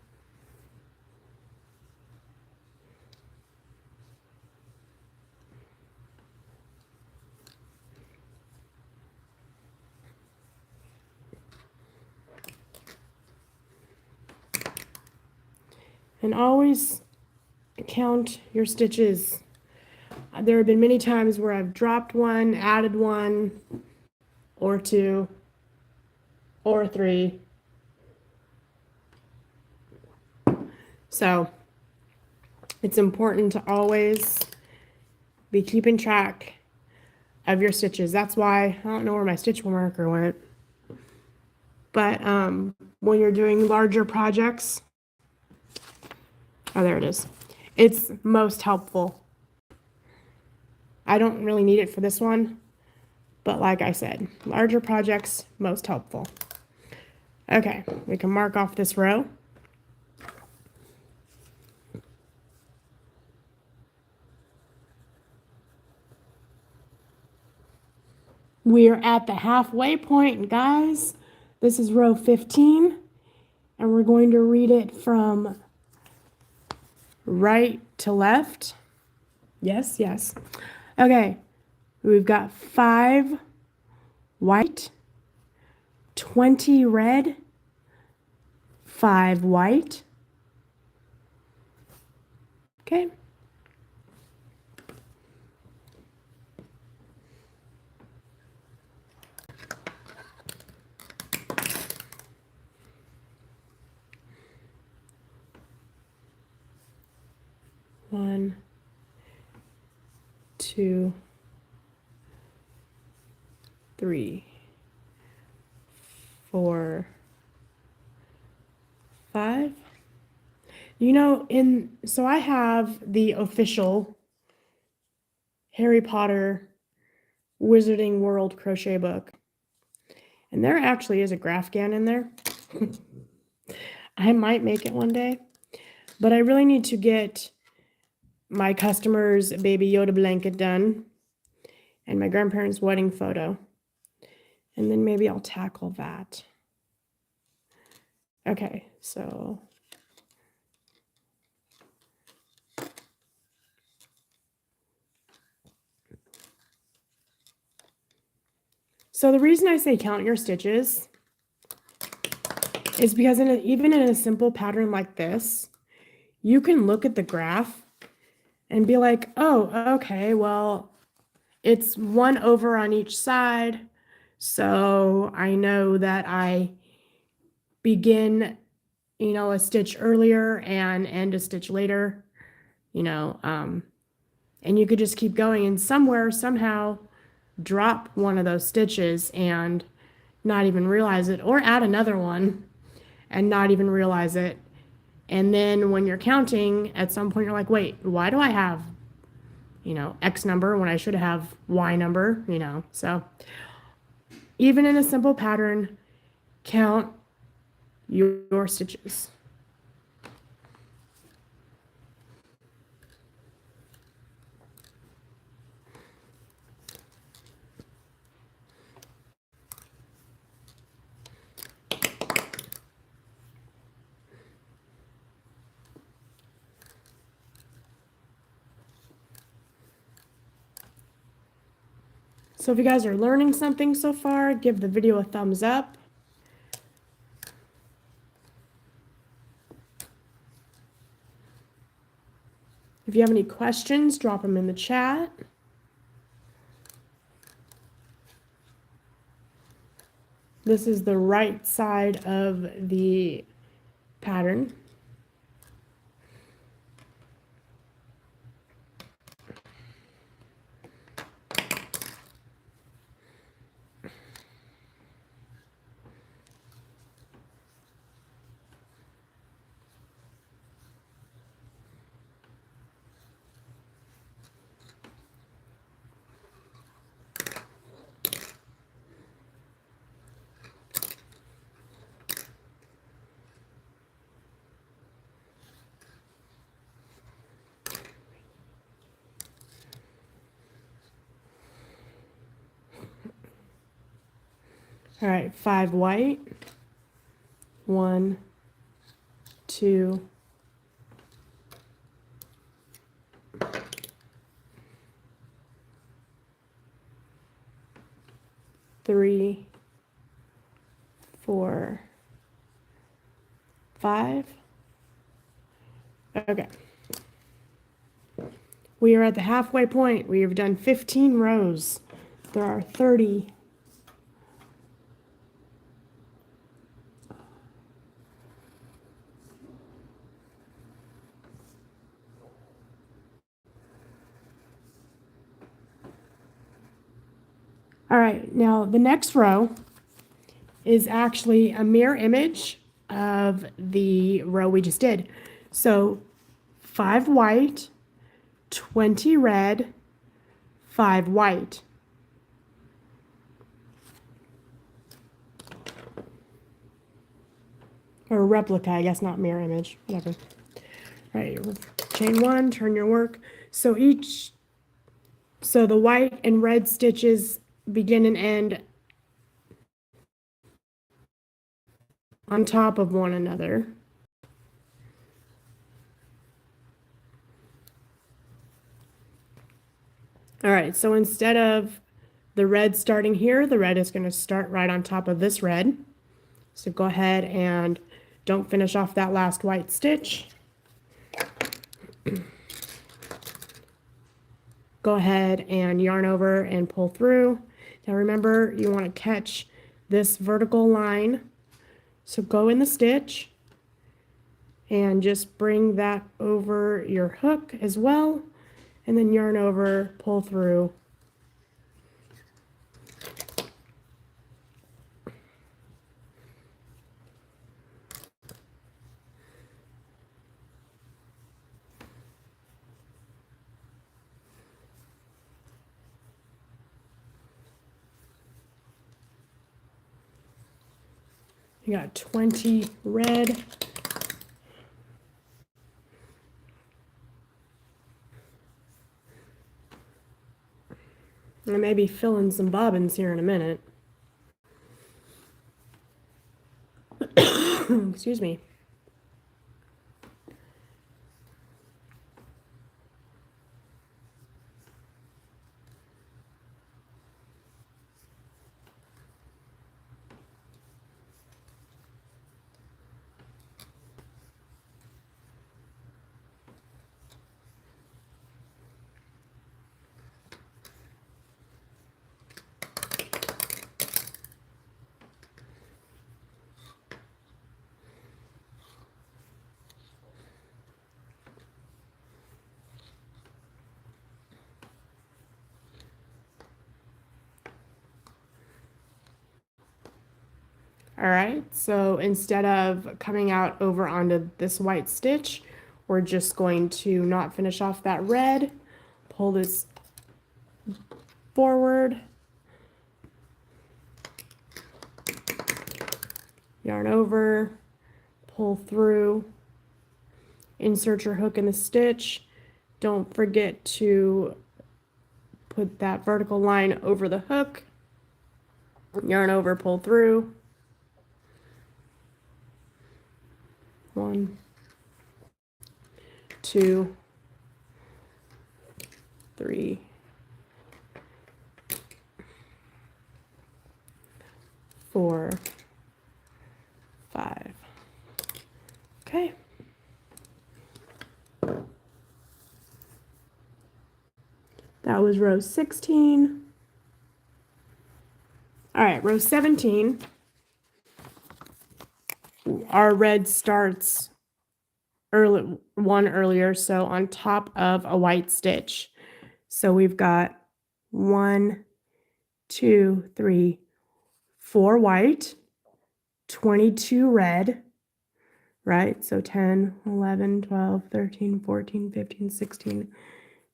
And always count your stitches. There have been many times where I've dropped one, added one, or two, or three. So it's important to always be keeping track of your stitches. That's why I don't know where my stitch marker went. But when you're doing larger projects, oh, there it is. It's most helpful. I don't really need it for this one, but like I said, larger projects, most helpful. Okay, we can mark off this row. We are at the halfway point, guys. This is row 15, and we're going to read it from right to left. Yes, yes. Okay, we've got 5 white, 20 red, 5 white. Okay. One, 2, 3, 4, 5. You know, so I have the official Harry Potter Wizarding World crochet book. And there actually is a Graphghan in there. I might make it one day, but I really need to get my customer's Baby Yoda blanket done and my grandparents' wedding photo. And then maybe I'll tackle that. Okay, so the reason I say count your stitches is because even in a simple pattern like this, you can look at the graph and be like, oh, okay, well, it's 1 over on each side. So I know that I begin, a stitch earlier and end a stitch later, and you could just keep going and somewhere, somehow drop one of those stitches and not even realize it, or add another one and not even realize it. And then when you're counting, at some point you're like, wait, why do I have, X number when I should have Y number, So even in a simple pattern, count your stitches. So if you guys are learning something so far, give the video a thumbs up. If you have any questions, drop them in the chat. This is the right side of the pattern. All right, 5 white. 1, 2, 3, 4, 5. We are at the halfway point. We have done 15 rows. There are 30. All right, now the next row is actually a mirror image of the row we just did. So 5 white, 20 red, 5 white. Or replica, I guess, not mirror image, whatever. All right, chain 1, turn your work. So the white and red stitches begin and end on top of one another. All right, so instead of the red starting here, the red is going to start right on top of this red. So go ahead and don't finish off that last white stitch. Go ahead and yarn over and pull through. Now remember, you want to catch this vertical line. So go in the stitch and just bring that over your hook as well, and then yarn over, pull through. You got 20 red. I may be filling some bobbins here in a minute. Excuse me. All right, so instead of coming out over onto this white stitch, we're just going to not finish off that red, pull this forward, yarn over, pull through, insert your hook in the stitch. Don't forget to put that vertical line over the hook, yarn over, pull through. 1, 2, 3, 4, 5. Okay. That was row 16. All right, row 17. Our red starts earlier, so on top of a white stitch. So we've got 1, 2, 3, 4 white, 22 red, right? So 10, 11, 12, 13, 14, 15, 16,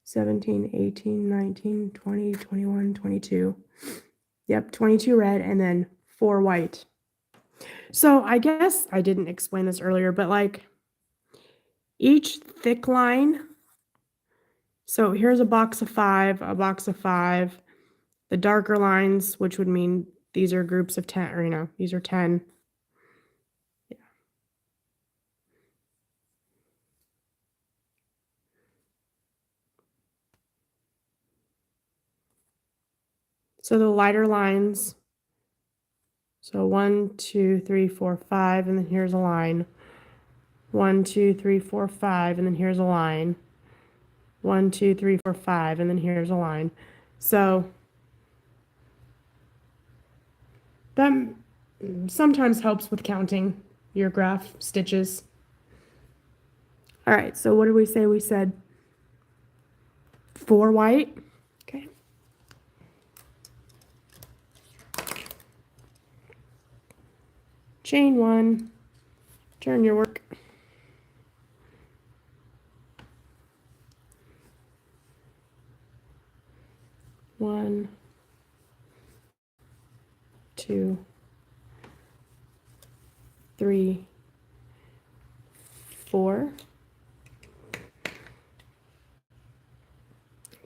17, 18, 19, 20, 21, 22. Yep, 22 red and then 4 white. So I guess I didn't explain this earlier, but like each thick line, so here's a box of 5, a box of 5. The darker lines, which would mean these are groups of 10, or these are 10. Yeah. So the lighter lines, so 1, 2, 3, 4, 5, and then here's a line. 1, 2, 3, 4, 5, and then here's a line. 1, 2, 3, 4, 5, and then here's a line. So that sometimes helps with counting your graph stitches. All right, so what did we say? We said 4 white. Okay. Chain 1, turn your work. One, 2, 3, 4.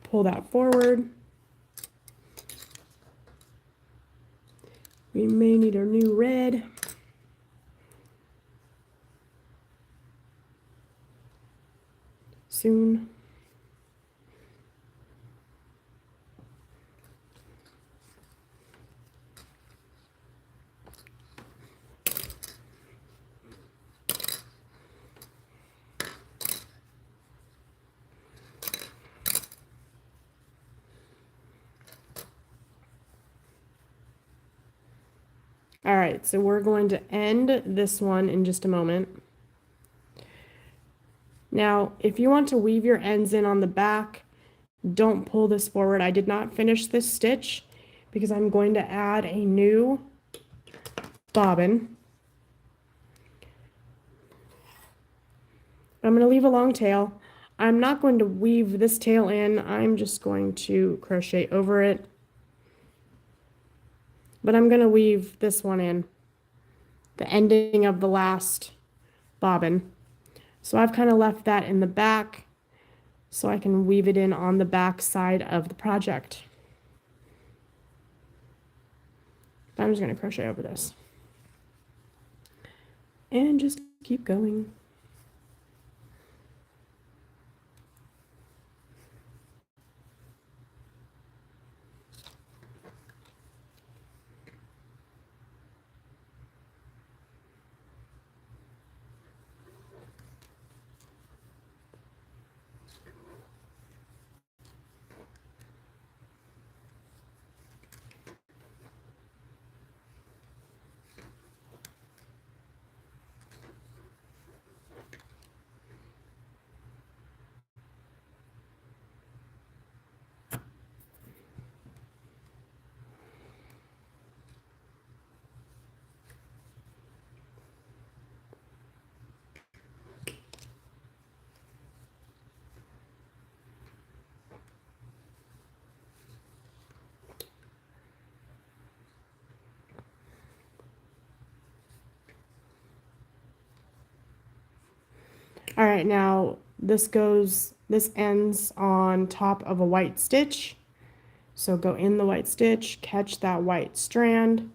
Pull that forward. We may need our new red. Soon. All right, so we're going to end this one in just a moment. Now, if you want to weave your ends in on the back, don't pull this forward. I did not finish this stitch because I'm going to add a new bobbin. I'm going to leave a long tail. I'm not going to weave this tail in. I'm just going to crochet over it. But I'm going to weave this one in, the ending of the last bobbin. So I've kind of left that in the back so I can weave it in on the back side of the project. I'm just going to crochet over this and just keep going. All right, now this ends on top of a white stitch. So go in the white stitch, catch that white strand.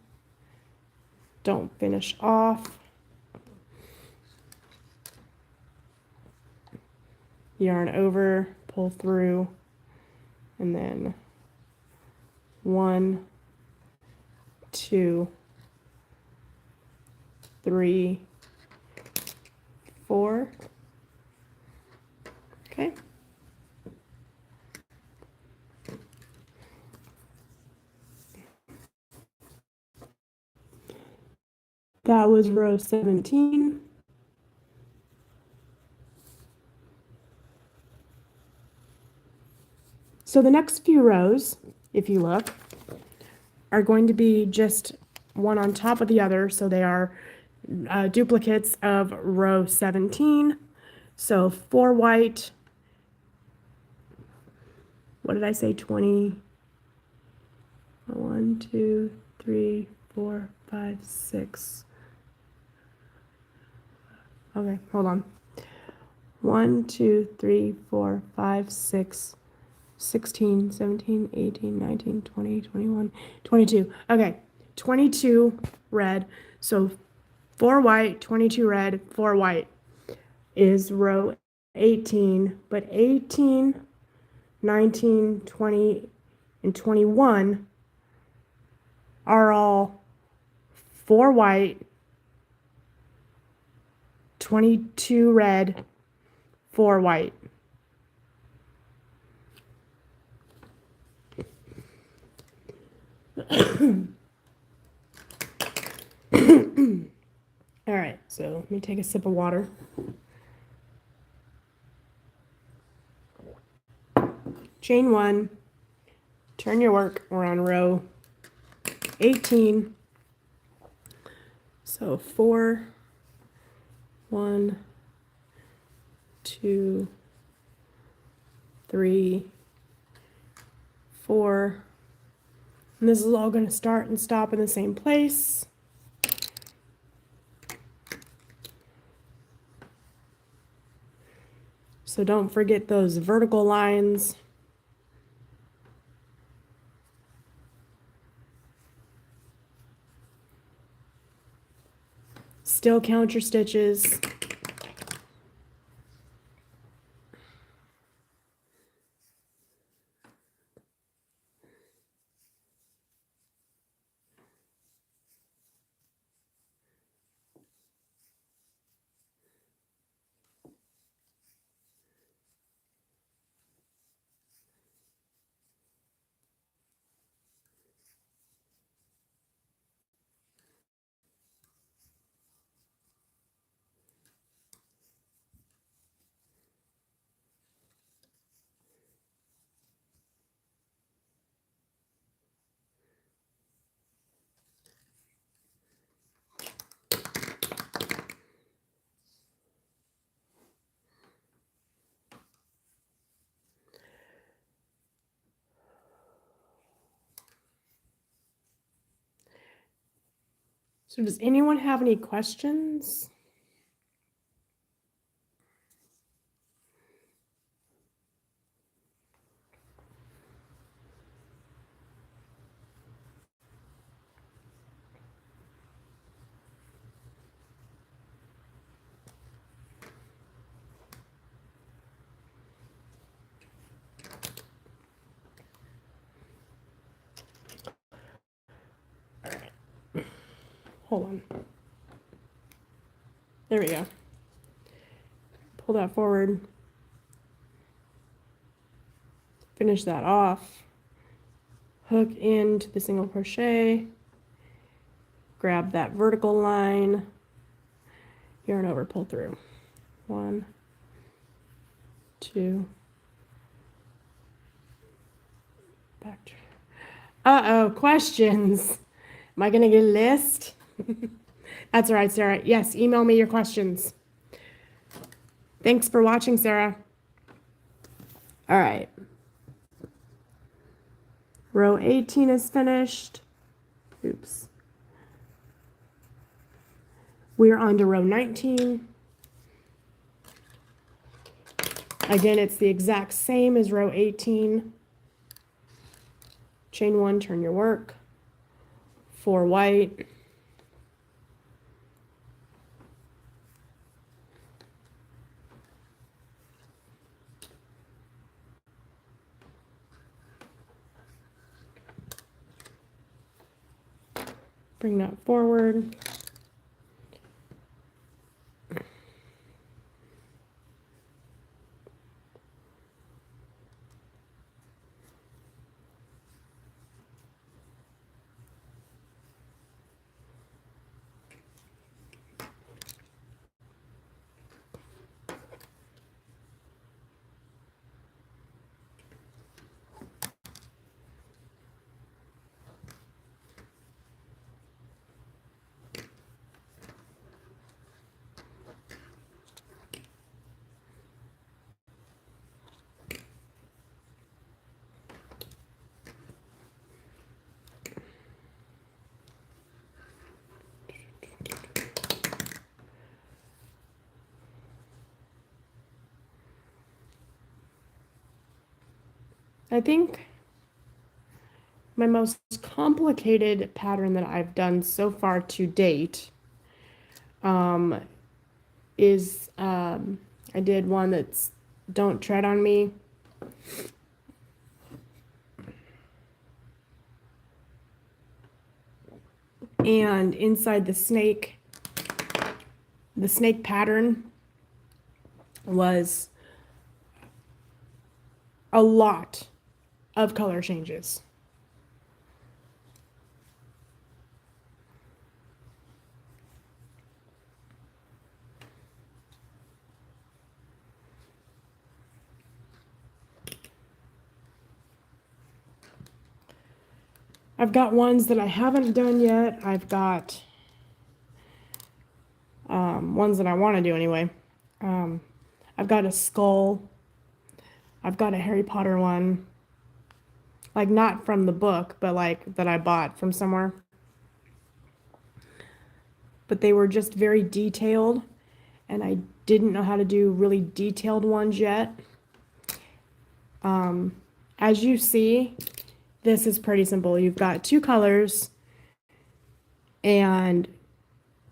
Don't finish off. Yarn over, pull through, and then 1, 2, 3, 4. Okay. That was row 17. So the next few rows, if you look, are going to be just one on top of the other. So they are duplicates of row 17. So 4 white. What did I say? 20. 1, 2, 3, 4, 5, 6. Okay, hold on. 1, 2, 3, 4, 5, 6, 16, 17, 18, 19, 20, 21, 22. Okay, 22 red. So 4 white, 22 red, 4 white is row 18. But 18, 19, 20, and 21 are all 4 white, 22 red, 4 white. All right, so let me take a sip of water. Chain 1, turn your work. We're on row 18. So 4, 1, 2, 3, 4. And this is all going to start and stop in the same place. So don't forget those vertical lines. Still count your stitches. So does anyone have any questions? All right. Hold on. There we go. Pull that forward. Finish that off. Hook into the single crochet. Grab that vertical line. Yarn over, pull through. 1, 2. Back to. Uh-oh, questions. Am I going to get a list? That's all right, Sarah. Yes, email me your questions. Thanks for watching, Sarah. All right. Row 18 is finished. Oops. We're on to row 19. Again, it's the exact same as row 18. Chain 1, turn your work. 4 white. Bring that forward. I think my most complicated pattern that I've done so far to date is I did one that's Don't Tread on Me. And inside the snake pattern was a lot of color changes. I've got ones that I haven't done yet. I've got ones that I want to do anyway. I've got a skull. I've got a Harry Potter one. Like, not from the book, but like that I bought from somewhere. But they were just very detailed, and I didn't know how to do really detailed ones yet. As you see, this is pretty simple. You've got two colors, and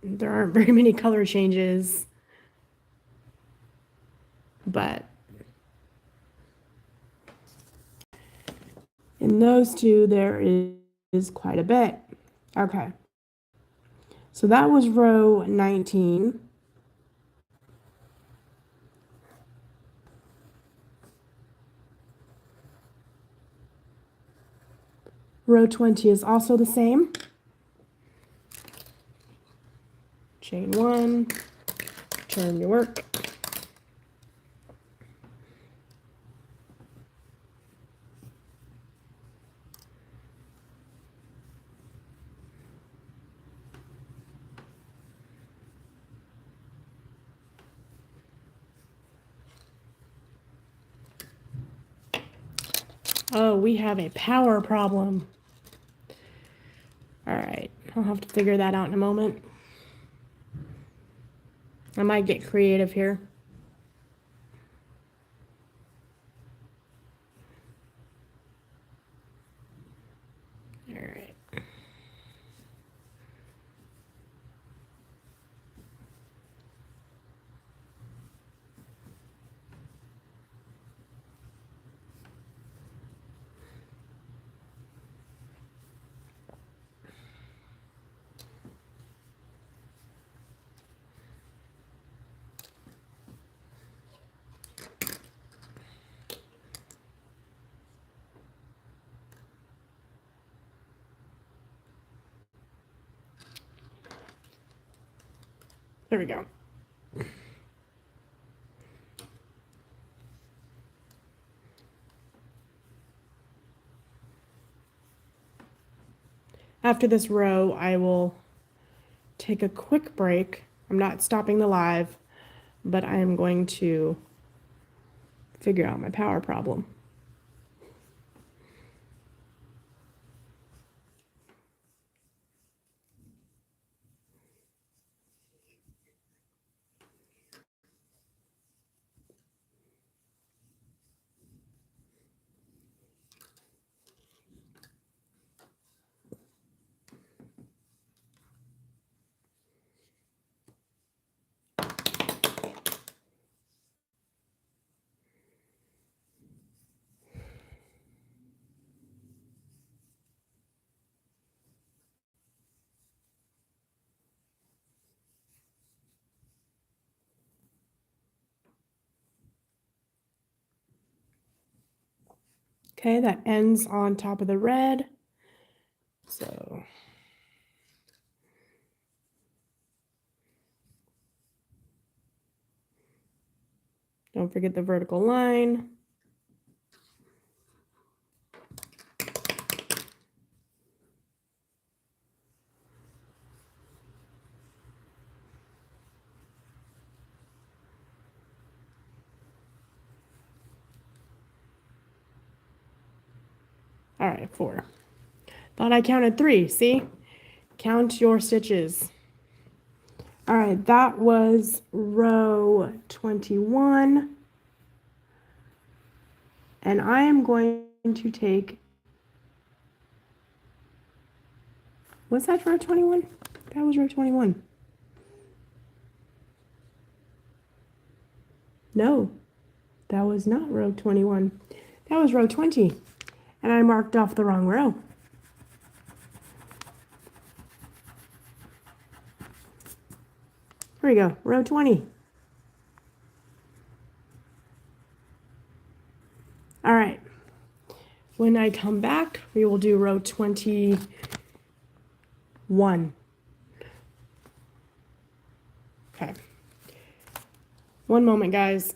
there aren't very many color changes, but in those two, there is quite a bit. Okay. So that was row 19. Row 20 is also the same. Chain 1, turn your work. Oh, we have a power problem. All right, I'll have to figure that out in a moment. I might get creative here. All right. There we go. After this row, I will take a quick break. I'm not stopping the live, but I am going to figure out my power problem. Okay, that ends on top of the red. So don't forget the vertical line. All right, 4. Thought I counted 3, see? Count your stitches. All right, that was row 21. And I am going to take, was that row 21? That was row 21. No, that was not row 21. That was row 20. And I marked off the wrong row. Here we go, row 20. All right, when I come back, we will do row 21. Okay. One moment, guys.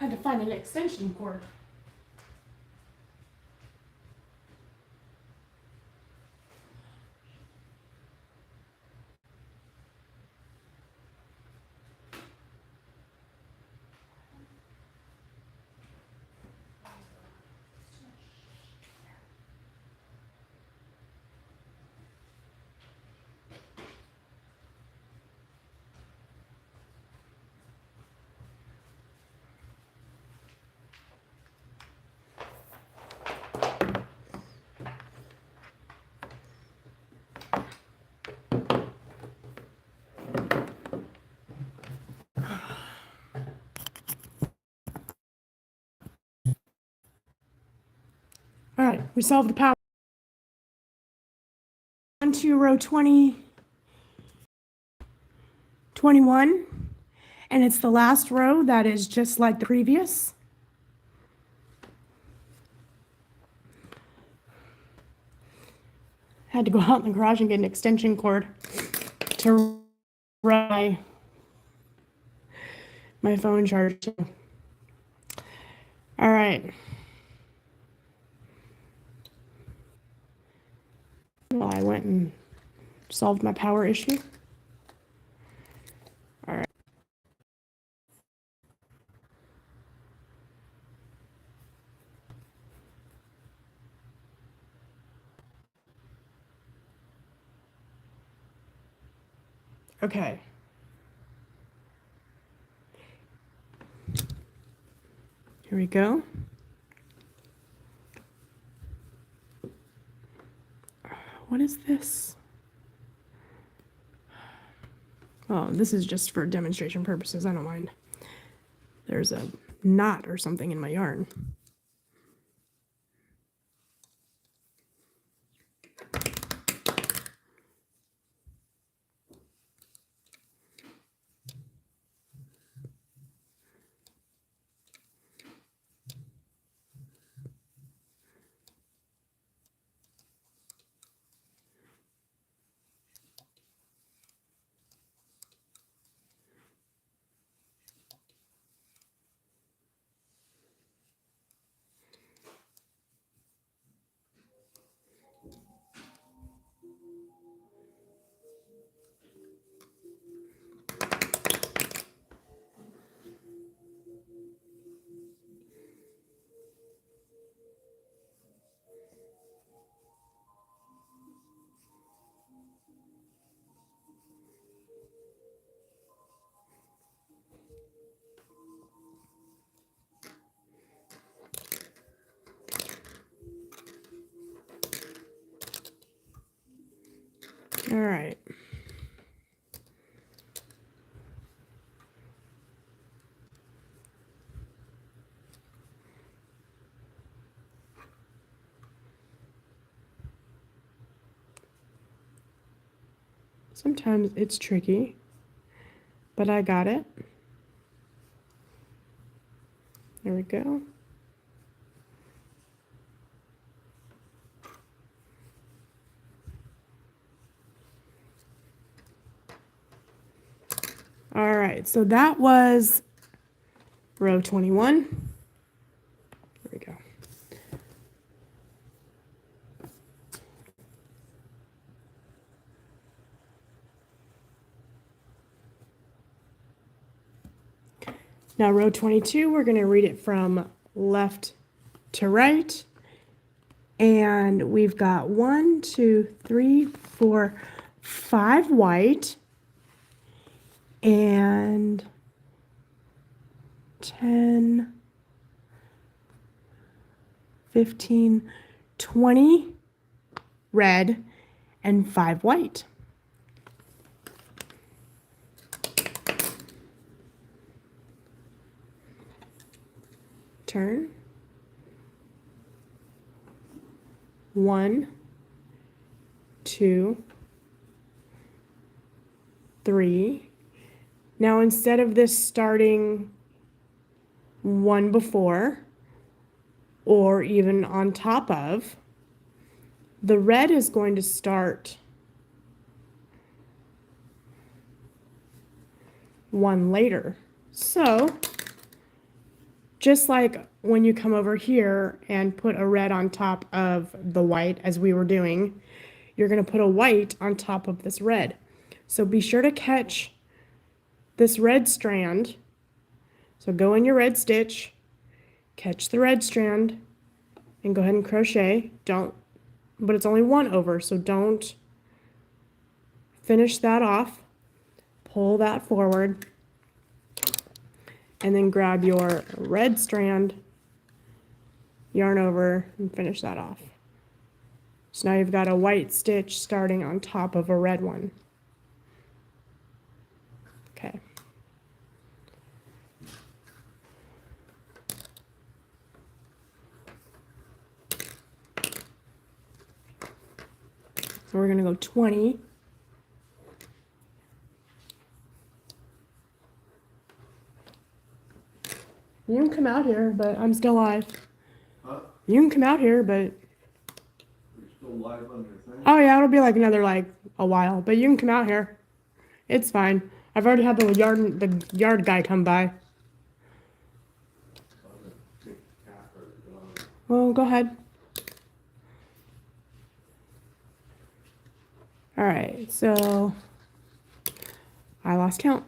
Had to find an extension cord. All right, we solved the power. On to row 20, 21, and it's the last row that is just like the previous. Had to go out in the garage and get an extension cord to run my phone charger. All right. Well, I went and solved my power issue. All right. Okay. Here we go. What is this? Oh, this is just for demonstration purposes. I don't mind. There's a knot or something in my yarn. All right. Sometimes it's tricky, but I got it. There we go. All right, so that was row 21. There we go. Now row 22, we're going to read it from left to right. And we've got 1, 2, 3, 4, 5 white and 10, 15, 20 red and 5 white. Turn. 1, 2, 3. Now instead of this starting one before or even on top of, the red is going to start one later. So just like when you come over here and put a red on top of the white, as we were doing, you're going to put a white on top of this red. So be sure to catch this red strand. So go in your red stitch, catch the red strand, and go ahead and crochet. But it's only one over, so don't finish that off. Pull that forward, and then grab your red strand, yarn over, and finish that off. So now you've got a white stitch starting on top of a red one. Okay. So we're going to go 20. You can come out here, but I'm still live. Huh? You can come out here, but... You're still live on your thing? Oh yeah, it'll be like another, a while. But you can come out here. It's fine. I've already had the yard guy come by. Well, go ahead. Alright, so... I lost count.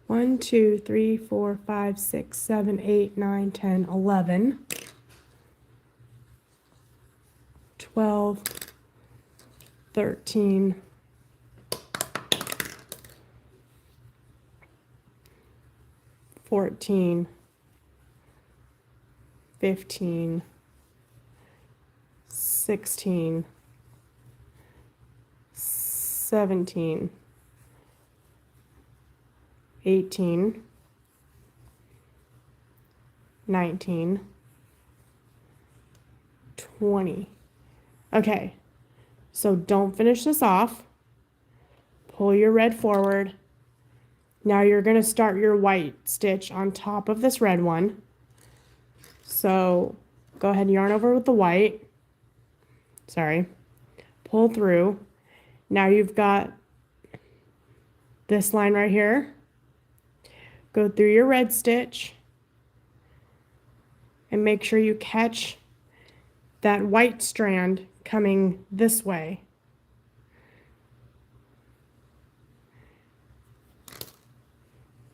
1, 2, 3, 4, 5, 6, 7, 8, 9, 10, 11, 12, 13, 14, 15, 16, 17, 18, 19, 20. Okay, so don't finish this off. Pull your red forward. Now you're going to start your white stitch on top of this red one. So go ahead and yarn over with the white. Sorry. Pull through. Now you've got this line right here. Go through your red stitch and make sure you catch that white strand coming this way.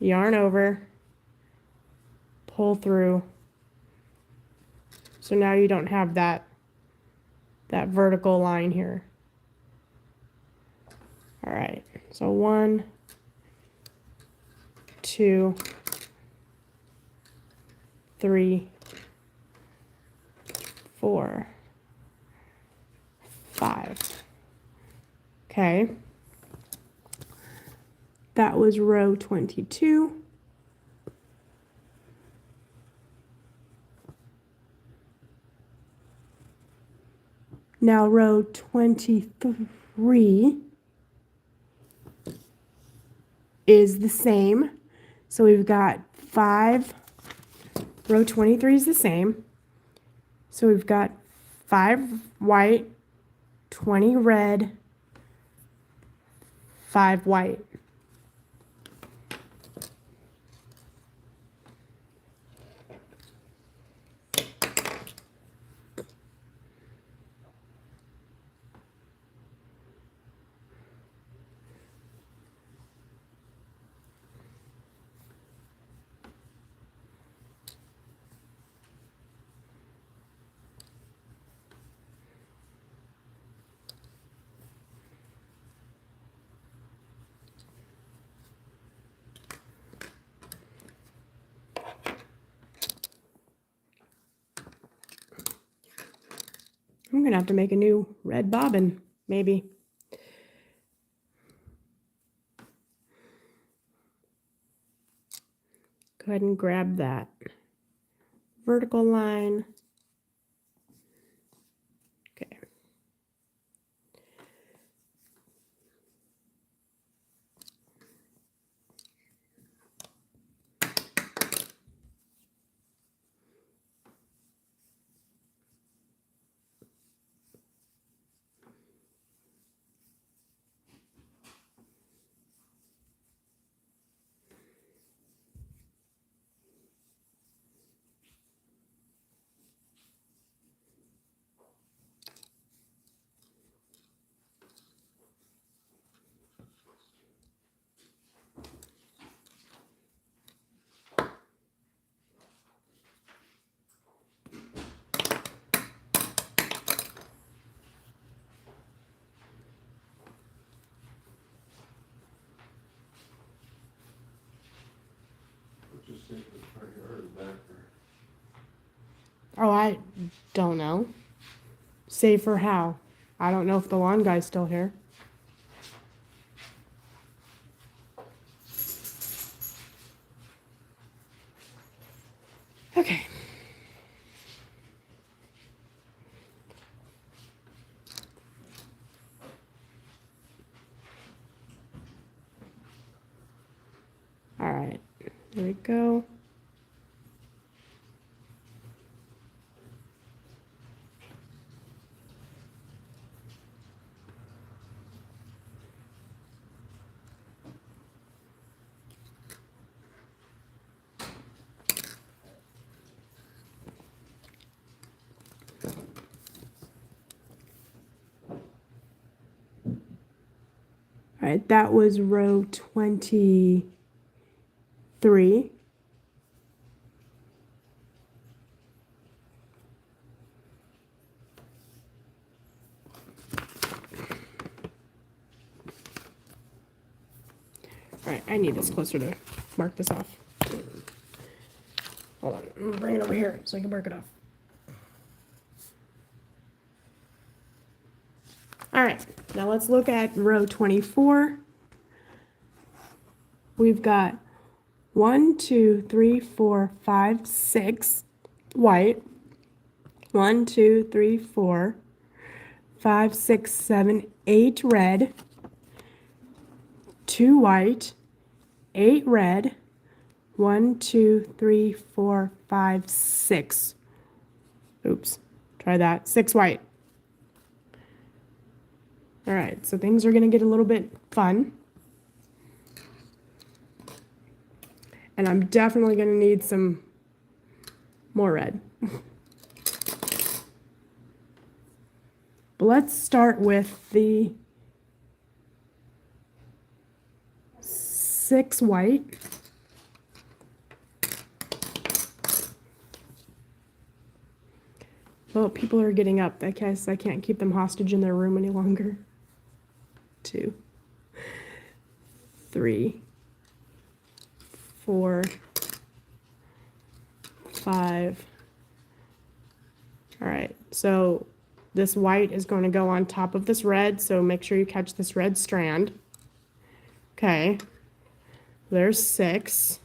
Yarn over, pull through. So now you don't have that vertical line here. All right, so 1, 2, 3, 4, 5. Okay. That was row 22. Now row 23 is the same. So we've got 5, row 23 is the same. So we've got 5 white, 20 red, 5 white. I'm going to have to make a new red bobbin, maybe. Go ahead and grab that vertical line. Okay. Oh, I don't know. Safer how? I don't know if the lawn guy's still here. Okay. All right, there we go. All right, that was row 23. All right, I need this closer to mark this off. Hold on, I'm gonna bring it over here so I can mark it off. All right, now let's look at row 24. We've got 1, 2, 3, 4, 5, 6 white. 1, 2, 3, 4, 5, 6, 7, 8 red. 2 white, 8 red. 1, 2, 3, 4, 5, 6. Oops, try that. 6 white. All right, so things are going to get a little bit fun. And I'm definitely going to need some more red. But let's start with the 6 white. Well, people are getting up. I guess I can't keep them hostage in their room any longer. 2, 3, 4, 5. All right, so this white is going to go on top of this red, so make sure you catch this red strand. Okay, there's 6.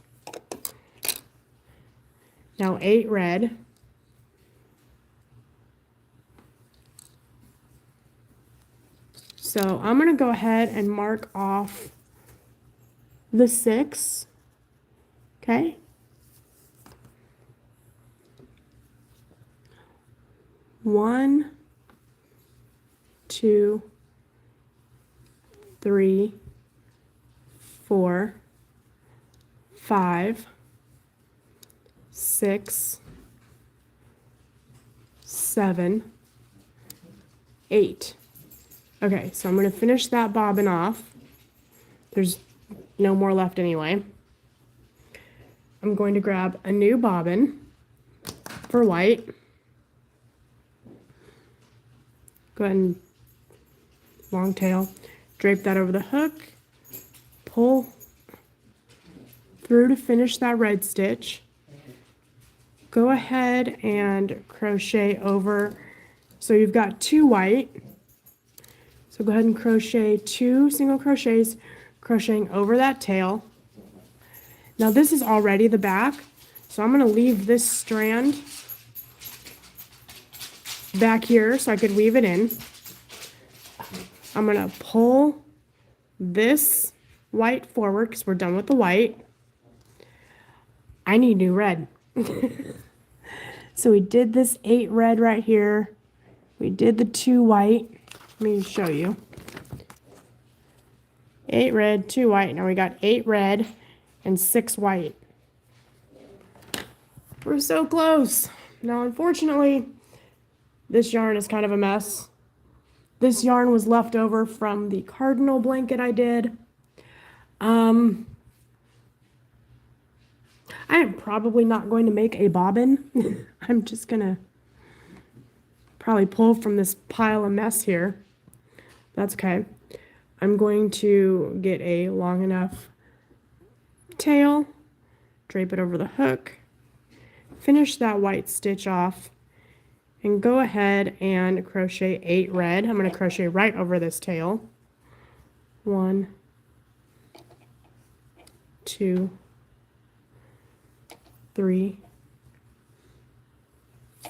Now 8 red. So I'm going to go ahead and mark off the 6. Okay. 1, 2, 3, 4, 5, 6, 7, 8. Okay, so I'm going to finish that bobbin off. There's no more left anyway. I'm going to grab a new bobbin for white. Go ahead and long tail, drape that over the hook, pull through to finish that red stitch. Go ahead and crochet over. So you've got 2 white. So go ahead and crochet 2 single crochets, crocheting over that tail. Now this is already the back, so I'm going to leave this strand back here so I could weave it in. I'm going to pull this white forward because we're done with the white. I need new red. So we did this 8 red right here. We did the 2 white. Let me show you. 8 red, 2 white. Now we got 8 red and 6 white. We're so close. Now, unfortunately, this yarn is kind of a mess. This yarn was left over from the cardinal blanket I did. I am probably not going to make a bobbin. I'm just going to probably pull from this pile of mess here. That's okay. I'm going to get a long enough tail, drape it over the hook, finish that white stitch off, And go ahead and crochet 8 red. I'm going to crochet right over this tail. 1, 2, 3,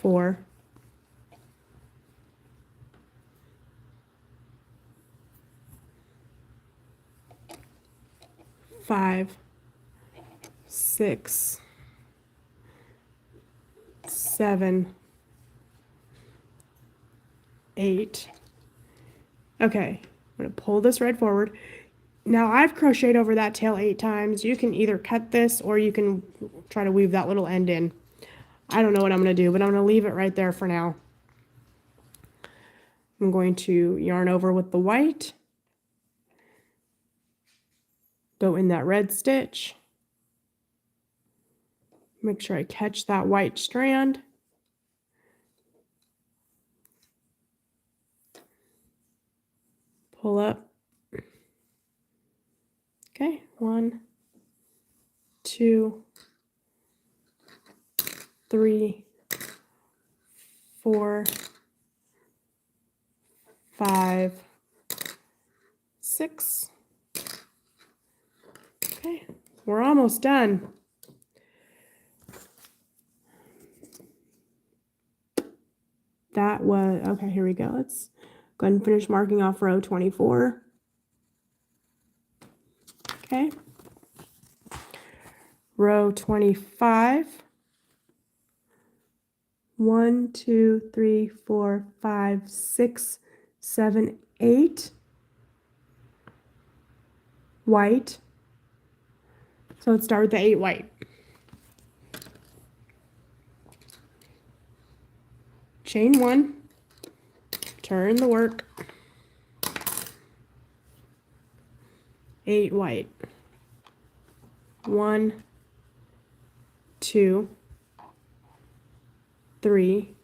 4, 5, 6, 7, 8. Okay, I'm going to pull this red forward. Now I've crocheted over that tail 8 times. You can either cut this or you can try to weave that little end in. I don't know what I'm going to do, but I'm going to leave it right there for now. I'm going to yarn over with the white, go in that red stitch, make sure I catch that white strand, pull up. Okay, 1, 2, 3, 4, 5, 6. Okay, we're almost done. That was, okay, here we go. Let's go ahead and finish marking off row 24. Okay. Row 25. 1, 2, 3, 4, 5, 6, 7, 8. White. So let's start with the 8 white. Chain 1, turn the work, 8 white. 1, 2, 3,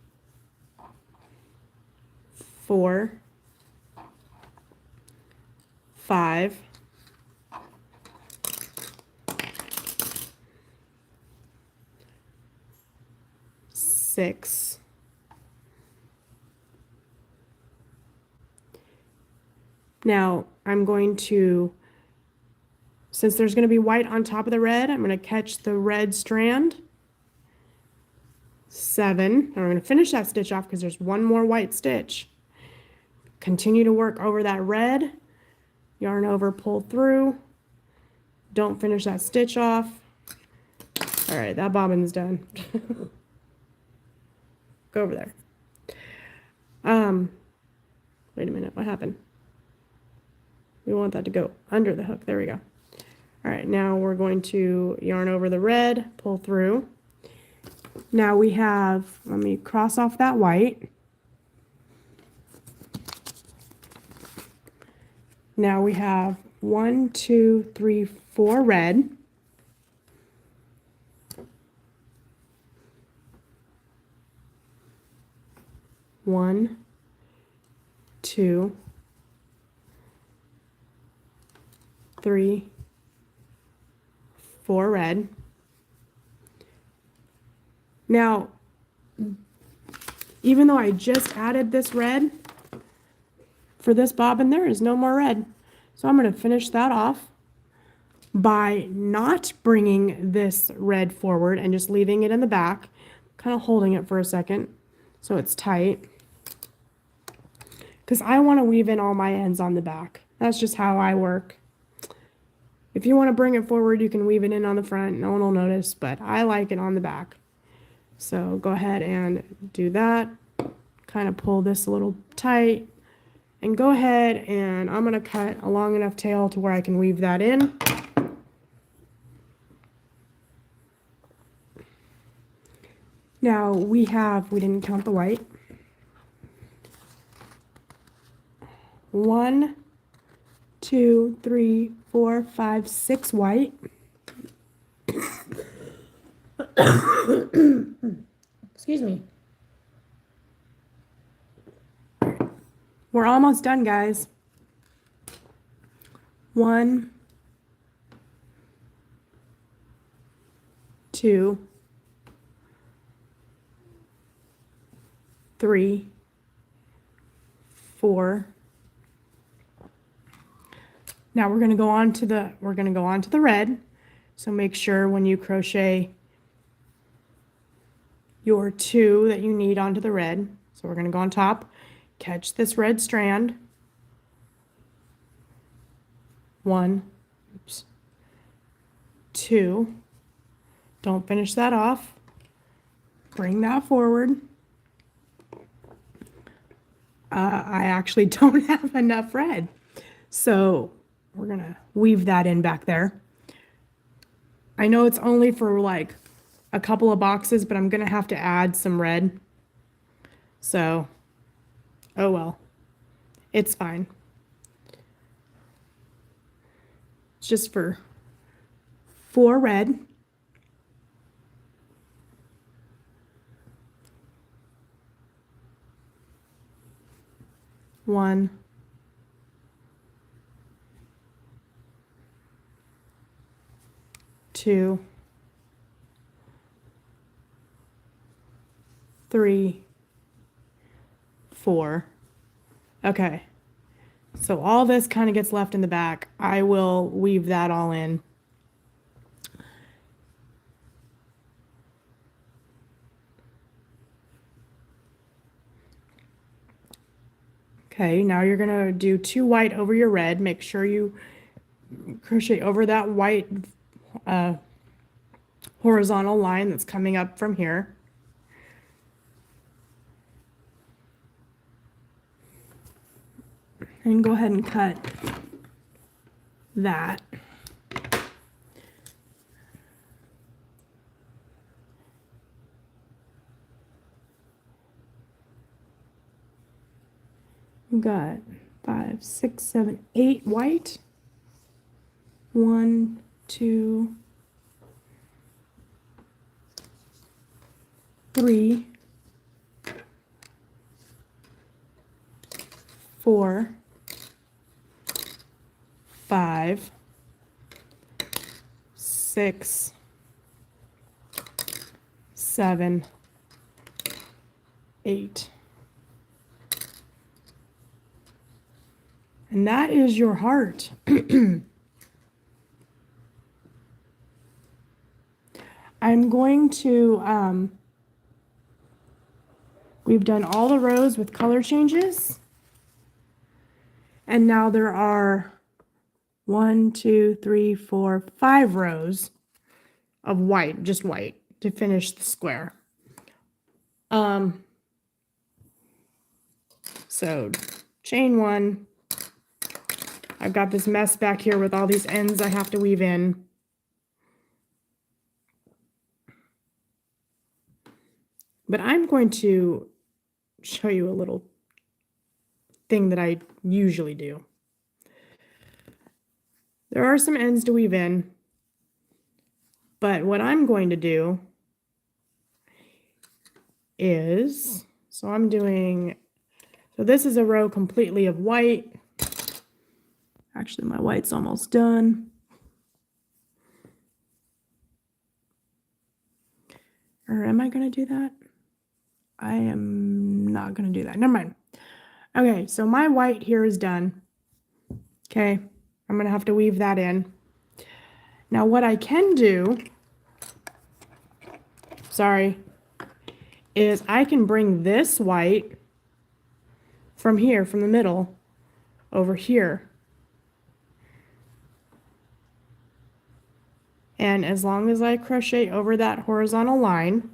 4, 5, 6, 7. Now I'm going to, since there's going to be white on top of the red, I'm going to catch the red strand. 7. I'm going to finish that stitch off because there's one more white stitch. Continue to work over that red, yarn over, pull through. Don't finish that stitch off. All right, that bobbin's done. Go over there. Wait a minute, what happened? We want that to go under the hook. There we go. All right, now we're going to yarn over the red, pull through. Now we have, let me cross off that white. Now we have 1, 2, 3, 4 red. One, 2, 3, 4 red. Now, even though I just added this red, for this bobbin there is no more red. So I'm going to finish that off by not bringing this red forward and just leaving it in the back, kind of holding it for a second so it's tight. Because I want to weave in all my ends on the back. That's just how I work. If you want to bring it forward, you can weave it in on the front. No one will notice, but I like it on the back. So go ahead and do that. Kind of pull this a little tight. And go ahead and I'm going to cut a long enough tail to where I can weave that in. Now we didn't count the white. 1, 2, 3, 4, 5, 6 white. Excuse me. We're almost done, guys. 1, 2, 3, 4. Now we're going to go on to the red. So make sure when you crochet your 2 that you need onto the red. So we're going to go on top, catch this red strand. 1, oops, 2. Don't finish that off. Bring that forward. I actually don't have enough red, so we're gonna weave that in back there. I know it's only for like a couple of boxes, but I'm gonna have to add some red. So, oh well, it's fine. It's just for 4 red. One, 2, 3, 4. Okay, so all this kind of gets left in the back. I will weave that all in. Okay, now you're gonna do 2 white over your red. Make sure you crochet over that white horizontal line that's coming up from here. And go ahead and cut that. We got 5, 6, 7, 8 white. 1, 2, 3, 4, 5, 6, 7, 8. And that is your heart. I'm going to, we've done all the rows with color changes. And now there are 1, 2, 3, 4, 5 rows of white, just white, to finish the square. So chain 1. I've got this mess back here with all these ends I have to weave in. But I'm going to show you a little thing that I usually do. There are some ends to weave in, but what I'm going to do is, so this is a row completely of white. Actually, my white's almost done. Or am I going to do that? I am not going to do that. Never mind. Okay, so my white here is done. Okay, I'm going to have to weave that in. Now what I can do, sorry, is I can bring this white from here, from the middle, over here. And as long as I crochet over that horizontal line,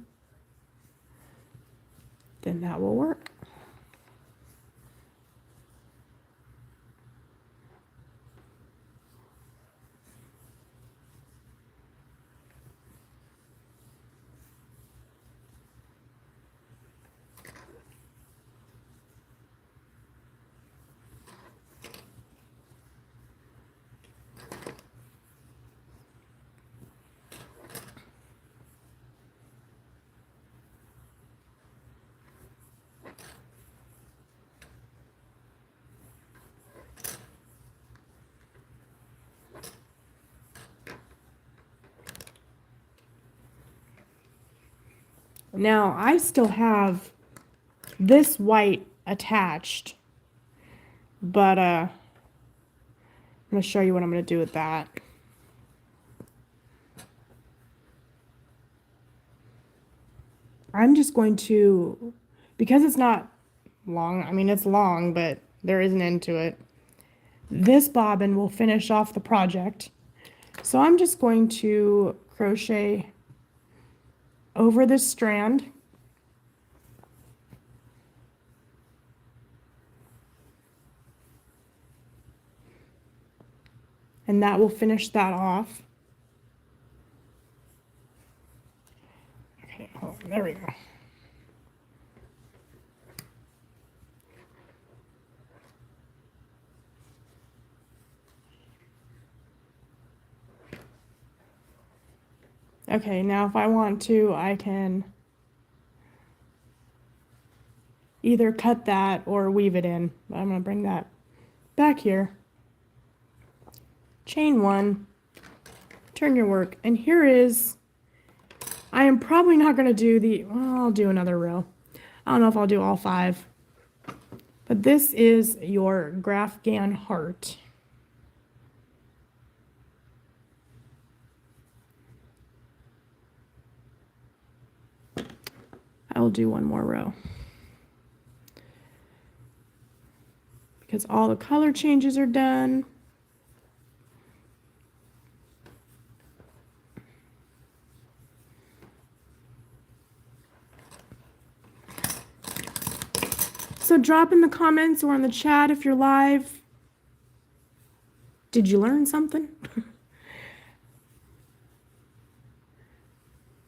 then that will work. Now I still have this white attached, but I'm going to show you what I'm going to do with that. I'm just going to, because it's not long, I mean it's long, but there is an end to it. This bobbin will finish off the project. So I'm just going to crochet over this strand. And that will finish that off. Okay, hold on, there we go. Okay, now if I want to, I can either cut that or weave it in. But I'm going to bring that back here. Chain one, turn your work, and here is, I am probably not going to do the, well, I'll do another row. I don't know if I'll do all 5. But this is your Graphghan heart. I will do one more row. Because all the color changes are done. So drop in the comments or in the chat if you're live. Did you learn something?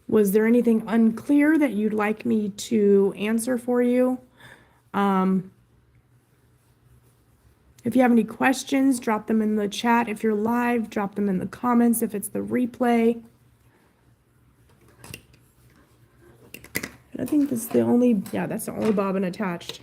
Was there anything unclear that you'd like me to answer for you? If you have any questions, drop them in the chat. If you're live, drop them in the comments if it's the replay. And I think that's the only, yeah, that's the only bobbin attached.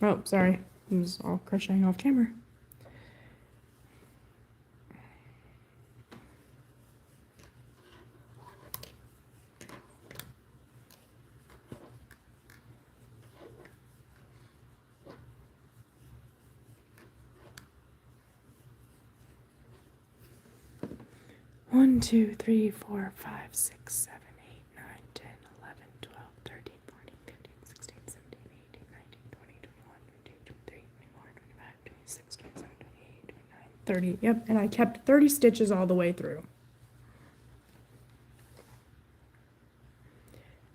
Oh, sorry. I was all crocheting off camera. One, 2, 3, 4, 5, 6, 7, 8, 9, 10, 11, 12, 13, 14, 15, 16, 17, 18, 19, 20, 21, 22, 23, 24, 25, 26, 27, 28, 29, 30. Yep, and I kept 30 stitches all the way through.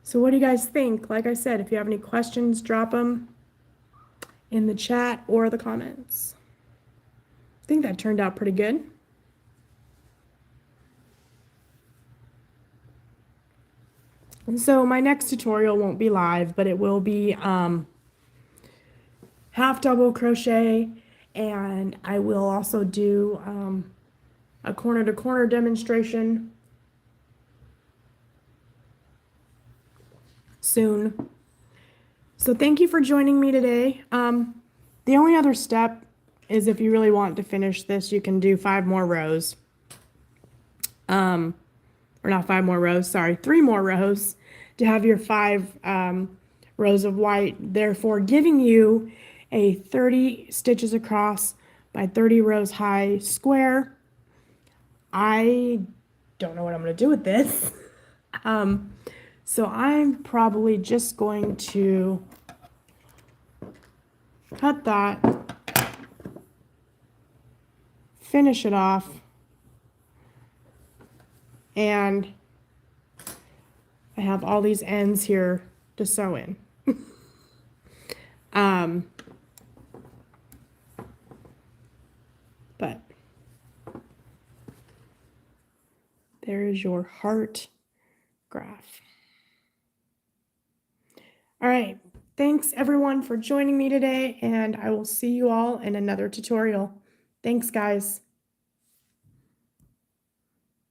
So what do you guys think? Like I said, if you have any questions, drop them in the chat or the comments. I think that turned out pretty good. And so my next tutorial won't be live, but it will be half double crochet, and I will also do a corner to corner demonstration soon. So thank you for joining me today. The only other step is if you really want to finish this, you can do 5 more rows. Or not 5 more rows, sorry, 3 more rows to have your 5 rows of white, therefore giving you a 30 stitches across by 30 rows high square. I don't know what I'm going to do with this. So I'm probably just going to cut that, finish it off, and I have all these ends here to sew in. But there is your heart graph. All right, Thanks everyone for joining me today, and I will see you all in another tutorial. Thanks, guys.